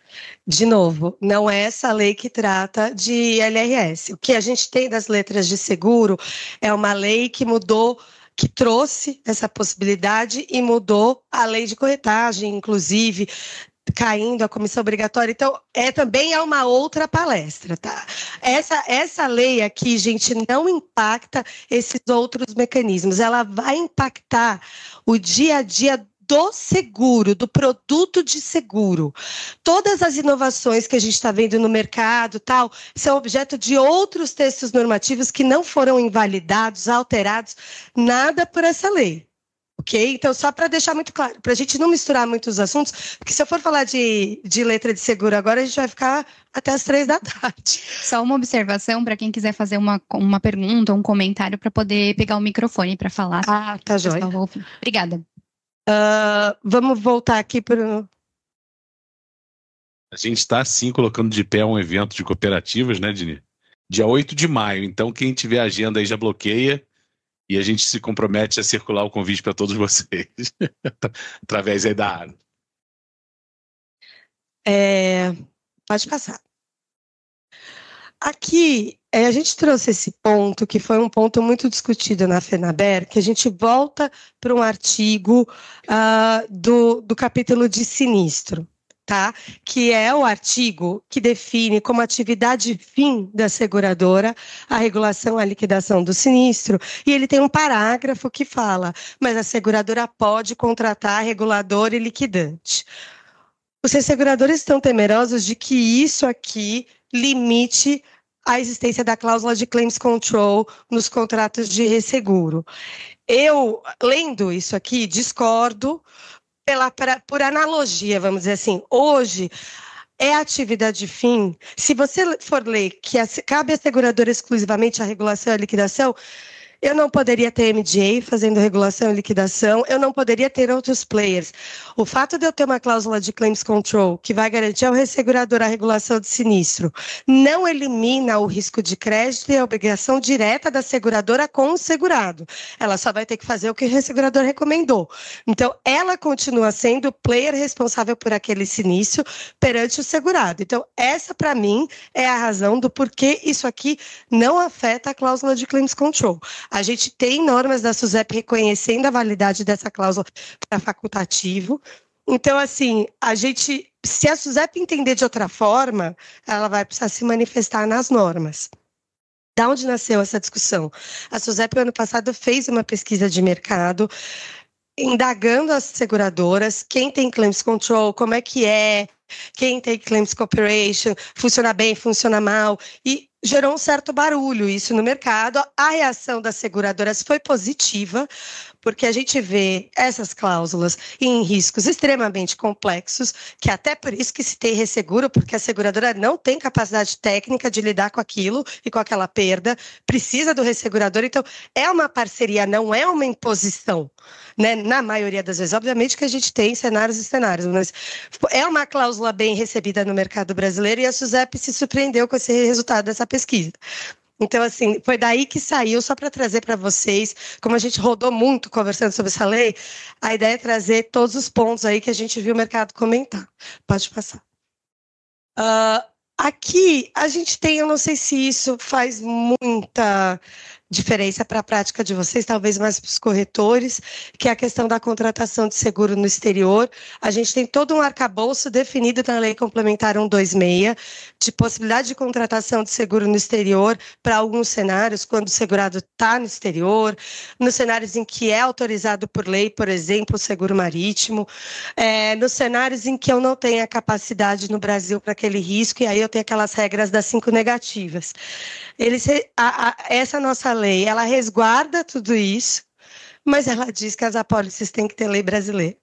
E: De novo, não é essa lei que trata de LRS. O que a gente tem das letras de seguro é uma lei que mudou, que trouxe essa possibilidade e mudou a lei de corretagem, inclusive, caindo a comissão obrigatória. Então, também é uma outra palestra, tá? Essa lei aqui, gente, não impacta esses outros mecanismos. Ela vai impactar o dia a dia do seguro, do produto de seguro. Todas as inovações que a gente está vendo no mercado, tal, são objeto de outros textos normativos que não foram invalidados, alterados, nada por essa lei. Ok? Então, só para deixar muito claro, para a gente não misturar muitos assuntos, porque se eu for falar de letra de seguro agora, a gente vai ficar até as 3 da tarde.
D: Só uma observação para quem quiser fazer uma pergunta, um comentário, para poder pegar o microfone para falar.
E: Tá joia.
D: Obrigada.
E: Vamos voltar aqui para...
A: A gente está, sim, colocando de pé um evento de cooperativas, né, Dini? Dia 8 de maio. Então, quem tiver agenda aí já bloqueia. E a gente se compromete a circular o convite para todos vocês, através aí da área.
E: Pode passar. Aqui, a gente trouxe esse ponto, que foi um ponto muito discutido na FENABER, que a gente volta para um artigo do capítulo de sinistro. Tá? Que é o artigo que define como atividade fim da seguradora a regulação, a liquidação do sinistro, e ele tem um parágrafo que fala, mas a seguradora pode contratar regulador e liquidante. Os resseguradores estão temerosos de que isso aqui limite a existência da cláusula de claims control nos contratos de resseguro. Eu, lendo isso aqui, discordo, por analogia, vamos dizer assim. Hoje, é atividade fim, se você for ler que cabe à seguradora exclusivamente a regulação e a liquidação, eu não poderia ter MGA fazendo regulação e liquidação, eu não poderia ter outros players. O fato de eu ter uma cláusula de claims control que vai garantir ao ressegurador a regulação de sinistro não elimina o risco de crédito e a obrigação direta da seguradora com o segurado. Ela só vai ter que fazer o que o ressegurador recomendou. Então, ela continua sendo o player responsável por aquele sinistro perante o segurado. Então, essa, para mim, é a razão do porquê isso aqui não afeta a cláusula de claims control. A gente tem normas da SUSEP reconhecendo a validade dessa cláusula para facultativo. Então, assim, se a SUSEP entender de outra forma, ela vai precisar se manifestar nas normas. Da onde nasceu essa discussão? A SUSEP, ano passado, fez uma pesquisa de mercado, indagando as seguradoras, quem tem claims control, como é que é, quem tem claims cooperation, funciona bem, funciona mal, e gerou um certo barulho isso no mercado. A reação das seguradoras foi positiva, porque a gente vê essas cláusulas em riscos extremamente complexos, que até por isso que se tem resseguro, porque a seguradora não tem capacidade técnica de lidar com aquilo e com aquela perda, precisa do ressegurador. Então, é uma parceria, não é uma imposição, né? Na maioria das vezes. Obviamente que a gente tem cenários e cenários, mas é uma cláusula bem recebida no mercado brasileiro e a SUSEP se surpreendeu com esse resultado dessa pesquisa. Então, assim, foi daí que saiu, só para trazer para vocês, como a gente rodou muito conversando sobre essa lei, a ideia é trazer todos os pontos aí que a gente viu o mercado comentar. Pode passar. Aqui, a gente tem, eu não sei se isso faz muita diferença para a prática de vocês, talvez mais para os corretores, que é a questão da contratação de seguro no exterior. A gente tem todo um arcabouço definido na Lei Complementar 126, de possibilidade de contratação de seguro no exterior para alguns cenários, quando o segurado está no exterior, nos cenários em que é autorizado por lei, por exemplo, o seguro marítimo, nos cenários em que eu não tenho a capacidade no Brasil para aquele risco, e aí eu tenho aquelas regras das 5 negativas. Essa nossa lei, ela resguarda tudo isso, mas ela diz que as apólices têm que ter lei brasileira.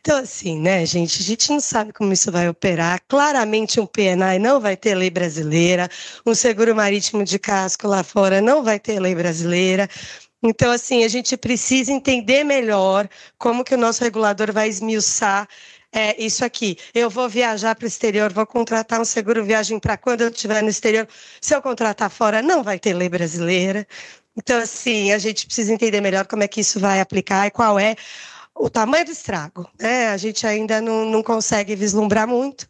E: Então, assim, né, gente, a gente não sabe como isso vai operar. Claramente um PNI não vai ter lei brasileira, um seguro marítimo de casco lá fora não vai ter lei brasileira. Então, assim, a gente precisa entender melhor como que o nosso regulador vai esmiuçar isso aqui. Eu vou viajar para o exterior, vou contratar um seguro viagem para quando eu estiver no exterior. Se eu contratar fora, não vai ter lei brasileira. Então, assim, a gente precisa entender melhor como é que isso vai aplicar e qual é o tamanho do estrago, né? A gente ainda não consegue vislumbrar muito.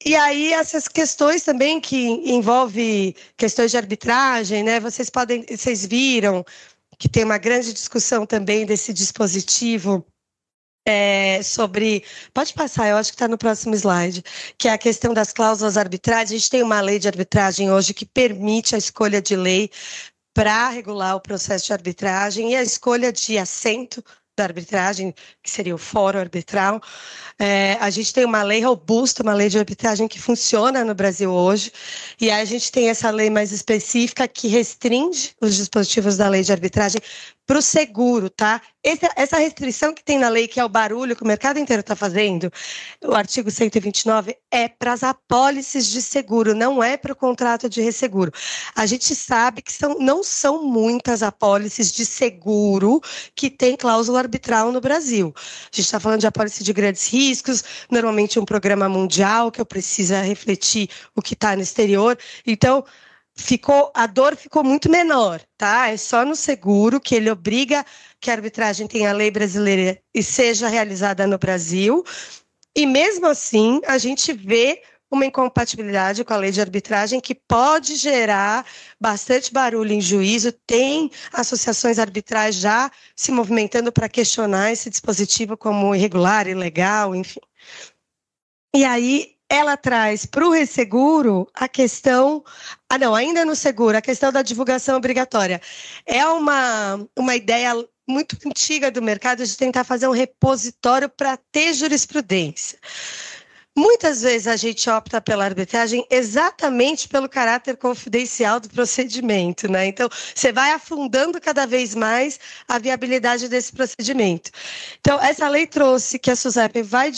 E: E aí, essas questões também que envolvem questões de arbitragem, né? Vocês viram que tem uma grande discussão também desse dispositivo sobre... Pode passar, eu acho que está no próximo slide, que é a questão das cláusulas arbitrais. A gente tem uma lei de arbitragem hoje que permite a escolha de lei para regular o processo de arbitragem e a escolha de assento da arbitragem, que seria o fórum arbitral. A gente tem uma lei robusta, uma lei de arbitragem que funciona no Brasil hoje, e aí a gente tem essa lei mais específica que restringe os dispositivos da lei de arbitragem para o seguro, tá? Essa restrição que tem na lei, que é o barulho que o mercado inteiro está fazendo, o artigo 129, é para as apólices de seguro, não é para o contrato de resseguro. A gente sabe que não são muitas apólices de seguro que tem cláusula arbitral no Brasil. A gente está falando de apólice de grandes riscos, normalmente um programa mundial que eu preciso refletir o que está no exterior. Então, a dor ficou muito menor, tá? É só no seguro que ele obriga que a arbitragem tenha lei brasileira e seja realizada no Brasil. E mesmo assim, a gente vê uma incompatibilidade com a lei de arbitragem que pode gerar bastante barulho em juízo. Tem associações arbitrais já se movimentando para questionar esse dispositivo como irregular, ilegal, enfim. E aí, ela traz para o resseguro a questão... ainda no seguro, a questão da divulgação obrigatória. É uma ideia muito antiga do mercado de tentar fazer um repositório para ter jurisprudência. Muitas vezes a gente opta pela arbitragem exatamente pelo caráter confidencial do procedimento, né? Então, você vai afundando cada vez mais a viabilidade desse procedimento. Então, essa lei trouxe que a SUSEP vai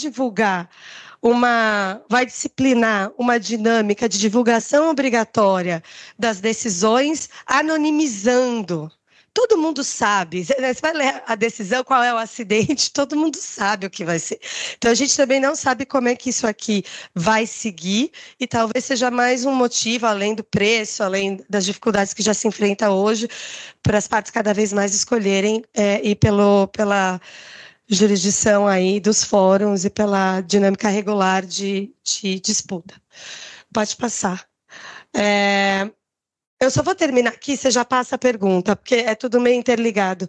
E: disciplinar uma dinâmica de divulgação obrigatória das decisões, anonimizando. Todo mundo sabe, você vai ler a decisão, qual é o acidente, todo mundo sabe o que vai ser. Então, a gente também não sabe como é que isso aqui vai seguir, e talvez seja mais um motivo, além do preço, além das dificuldades que já se enfrenta hoje, para as partes cada vez mais escolherem ir pela jurisdição aí dos fóruns e pela dinâmica regular de disputa. Pode passar. Eu só vou terminar aqui, você já passa a pergunta, porque é tudo meio interligado.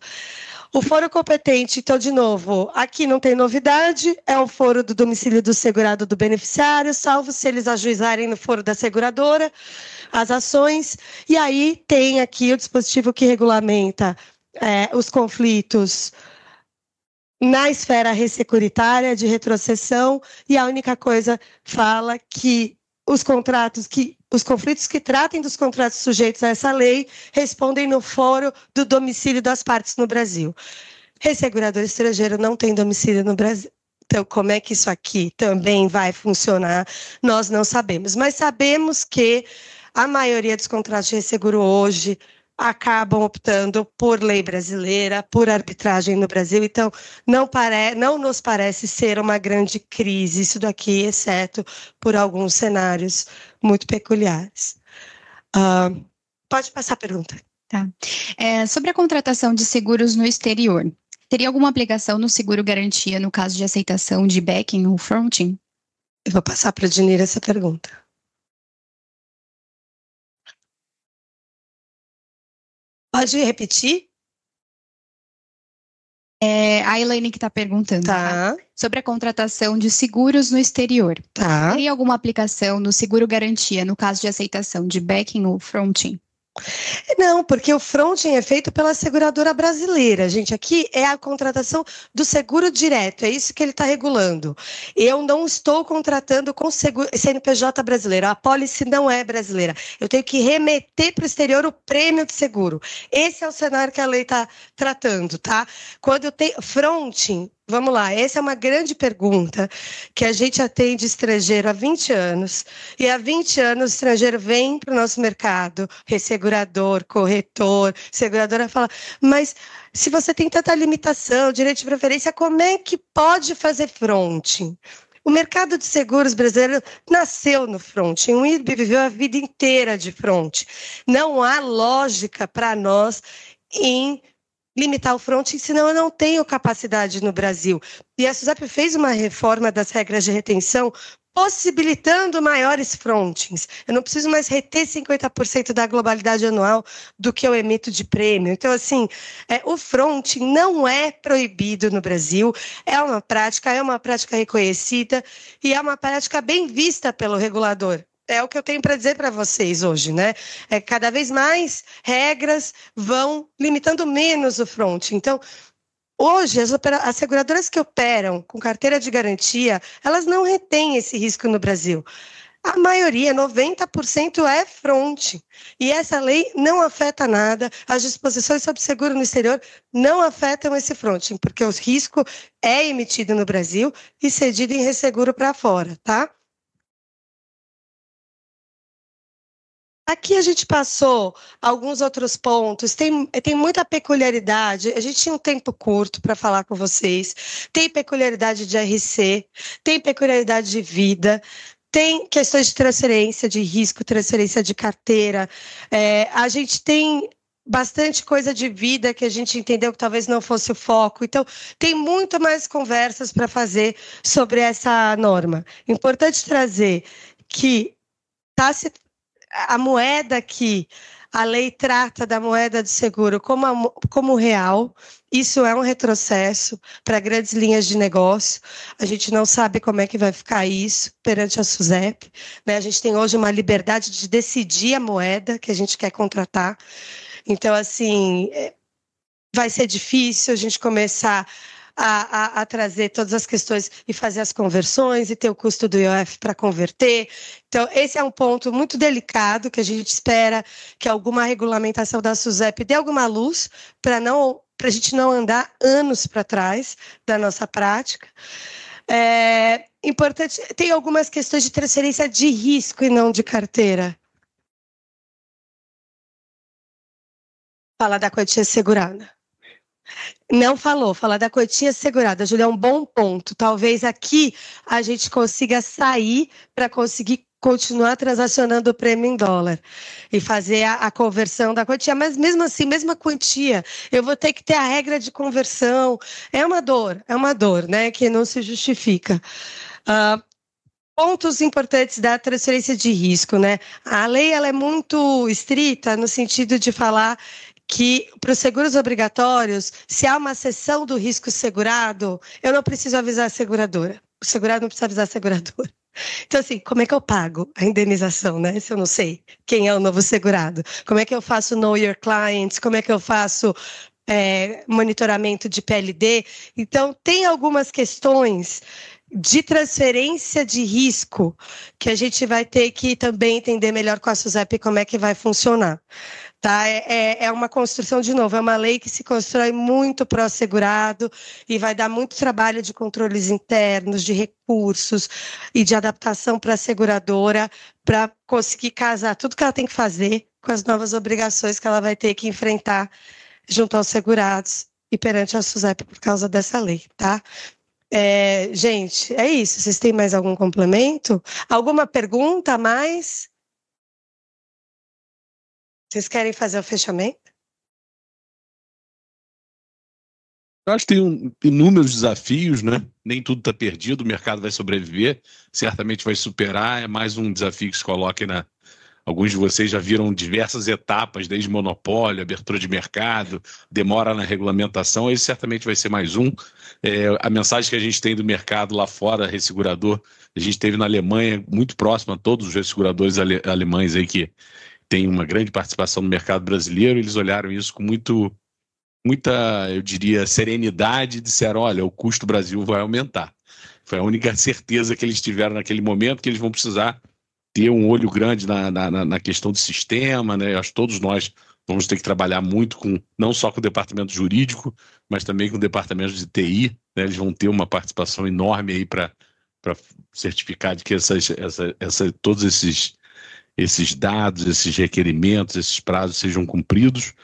E: O foro competente, então, de novo, aqui não tem novidade, é o foro do domicílio do segurado do beneficiário, salvo se eles ajuizarem no foro da seguradora as ações, e aí tem aqui o dispositivo que regulamenta os conflitos na esfera ressecuritária de retrocessão, e a única coisa fala que os conflitos que tratem dos contratos sujeitos a essa lei respondem no foro do domicílio das partes no Brasil. Ressegurador estrangeiro não tem domicílio no Brasil. Então, como é que isso aqui também vai funcionar? Nós não sabemos. Mas sabemos que a maioria dos contratos de resseguro hoje acabam optando por lei brasileira, por arbitragem no Brasil. Então, não nos parece ser uma grande crise isso daqui, exceto por alguns cenários muito peculiares. Pode passar a pergunta.
D: Tá. Sobre a contratação de seguros no exterior, teria alguma aplicação no seguro garantia no caso de aceitação de backing ou fronting?
E: Eu vou passar para a Dinira essa pergunta. Pode repetir?
D: A Elaine que está perguntando.
E: Tá.
D: Sobre a contratação de seguros no exterior.
E: Tá.
D: Teria alguma aplicação no seguro garantia no caso de aceitação de backing ou fronting?
E: Não, porque o fronting é feito pela seguradora brasileira, gente. Aqui é a contratação do seguro direto, é isso que ele está regulando. Eu não estou contratando com CNPJ brasileiro, a apólice não é brasileira. Eu tenho que remeter para o exterior o prêmio de seguro. Esse é o cenário que a lei está tratando, tá? Quando eu tenho fronting, vamos lá, essa é uma grande pergunta que a gente atende estrangeiro há 20 anos, e há 20 anos o estrangeiro vem para o nosso mercado, ressegurador, corretor, seguradora fala, mas se você tem tanta limitação, direito de preferência, como é que pode fazer fronting? O mercado de seguros brasileiro nasceu no fronting, o IRB viveu a vida inteira de fronting. Não há lógica para nós em limitar o fronting, senão eu não tenho capacidade no Brasil. E a SUSEP fez uma reforma das regras de retenção, possibilitando maiores frontings. Eu não preciso mais reter 50% da globalidade anual do que eu emito de prêmio. Então, assim, o fronting não é proibido no Brasil, é uma prática reconhecida e é uma prática bem vista pelo regulador. É o que eu tenho para dizer para vocês hoje, né? Cada vez mais regras vão limitando menos o fronting. Então, hoje, as seguradoras que operam com carteira de garantia, elas não retêm esse risco no Brasil. A maioria, 90%, é fronting. E essa lei não afeta nada, as disposições sobre seguro no exterior não afetam esse fronting, porque o risco é emitido no Brasil e cedido em resseguro para fora, tá? Aqui a gente passou alguns outros pontos, tem muita peculiaridade, a gente tinha um tempo curto para falar com vocês, tem peculiaridade de RC, tem peculiaridade de vida, tem questões de transferência de risco, transferência de carteira, a gente tem bastante coisa de vida que a gente entendeu que talvez não fosse o foco, então tem muito mais conversas para fazer sobre essa norma. Importante trazer que a moeda que a lei trata da moeda de seguro como real, isso é um retrocesso para grandes linhas de negócio. A gente não sabe como é que vai ficar isso perante a SUSEP, né? A gente tem hoje uma liberdade de decidir a moeda que a gente quer contratar. Então, assim, vai ser difícil a gente começar a trazer todas as questões e fazer as conversões e ter o custo do IOF para converter. Então, esse é um ponto muito delicado que a gente espera que alguma regulamentação da SUSEP dê alguma luz para a gente não andar anos para trás da nossa prática. Importante, tem algumas questões de transferência de risco e não de carteira. Falar da quantia segurada. Não falou, falar da quantia segurada, Júlia, é um bom ponto. Talvez aqui a gente consiga sair para conseguir continuar transacionando o prêmio em dólar e fazer a conversão da quantia, mas mesmo assim, mesma quantia, eu vou ter que ter a regra de conversão. É uma dor, né, que não se justifica. Pontos importantes da transferência de risco, né? A lei ela é muito estrita no sentido de falar que para os seguros obrigatórios, se há uma cessão do risco segurado, eu não preciso avisar a seguradora. O segurado não precisa avisar a seguradora. Então, assim, como é que eu pago a indenização, né? Se eu não sei quem é o novo segurado. Como é que eu faço Know Your Clients? Como é que eu faço monitoramento de PLD? Então, tem algumas questões de transferência de risco que a gente vai ter que também entender melhor com a SUSEP como é que vai funcionar. Tá? É uma construção, de novo, é uma lei que se constrói muito pró-segurado e vai dar muito trabalho de controles internos, de recursos e de adaptação para a seguradora para conseguir casar tudo que ela tem que fazer com as novas obrigações que ela vai ter que enfrentar junto aos segurados e perante a SUSEP por causa dessa lei, tá? Gente, é isso. Vocês têm mais algum complemento? Alguma pergunta a mais? Vocês querem fazer o fechamento?
A: Eu acho que tem inúmeros desafios, né? Nem tudo está perdido, o mercado vai sobreviver, certamente vai superar. É mais um desafio que se coloca aí Alguns de vocês já viram diversas etapas, desde monopólio, abertura de mercado, demora na regulamentação, esse certamente vai ser mais um. A mensagem que a gente tem do mercado lá fora, ressegurador, a gente teve na Alemanha, muito próximo a todos os resseguradores alemães aí que tem uma grande participação no mercado brasileiro, eles olharam isso com muita, eu diria, serenidade e disseram, olha, o custo do Brasil vai aumentar. Foi a única certeza que eles tiveram naquele momento, que eles vão precisar ter um olho grande na questão do sistema, né? Acho que todos nós vamos ter que trabalhar muito não só com o departamento jurídico, mas também com o departamento de TI, né? Eles vão ter uma participação enorme aí para certificar de que todos esses dados, esses requerimentos, esses prazos sejam cumpridos.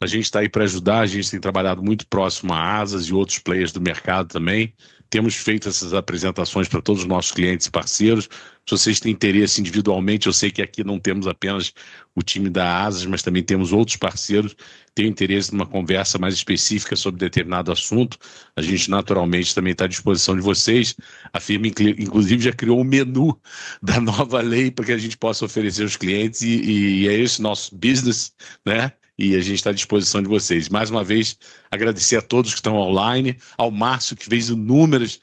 A: A gente está aí para ajudar, a gente tem trabalhado muito próximo a Asas e outros players do mercado também. Temos feito essas apresentações para todos os nossos clientes e parceiros. Se vocês têm interesse individualmente, eu sei que aqui não temos apenas o time da Asas, mas também temos outros parceiros que têm interesse numa conversa mais específica sobre determinado assunto. A gente naturalmente também está à disposição de vocês. A firma, inclusive, já criou um menu da nova lei para que a gente possa oferecer aos clientes e é esse nosso business, né? E a gente está à disposição de vocês. Mais uma vez, agradecer a todos que estão online, ao Márcio, que fez inúmeras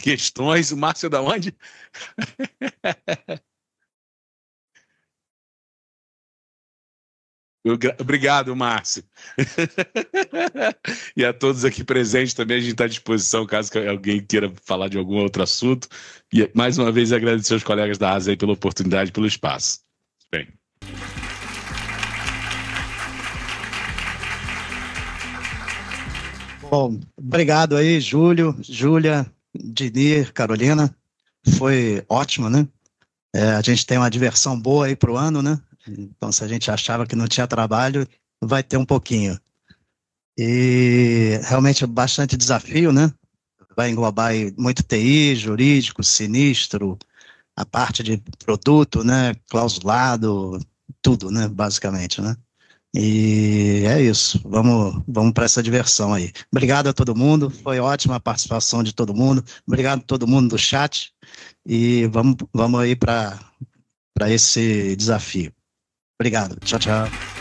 A: questões. O Márcio é da onde? Obrigado, Márcio. E a todos aqui presentes também, a gente está à disposição, caso alguém queira falar de algum outro assunto. E, mais uma vez, agradecer aos colegas da ASA aí pela oportunidade, pelo espaço. Bem.
G: Bom, obrigado aí, Júlio, Júlia, Dinir, Carolina. Foi ótimo, né? A gente tem uma diversão boa aí para o ano, né? Então, se a gente achava que não tinha trabalho, vai ter um pouquinho. E realmente bastante desafio, né? Vai englobar aí muito TI, jurídico, sinistro, a parte de produto, né? Clausulado, tudo, né? Basicamente, né? E é isso, vamos para essa diversão aí. Obrigado a todo mundo, foi ótima a participação de todo mundo, obrigado a todo mundo do chat e vamos aí para esse desafio. Obrigado, tchau, tchau.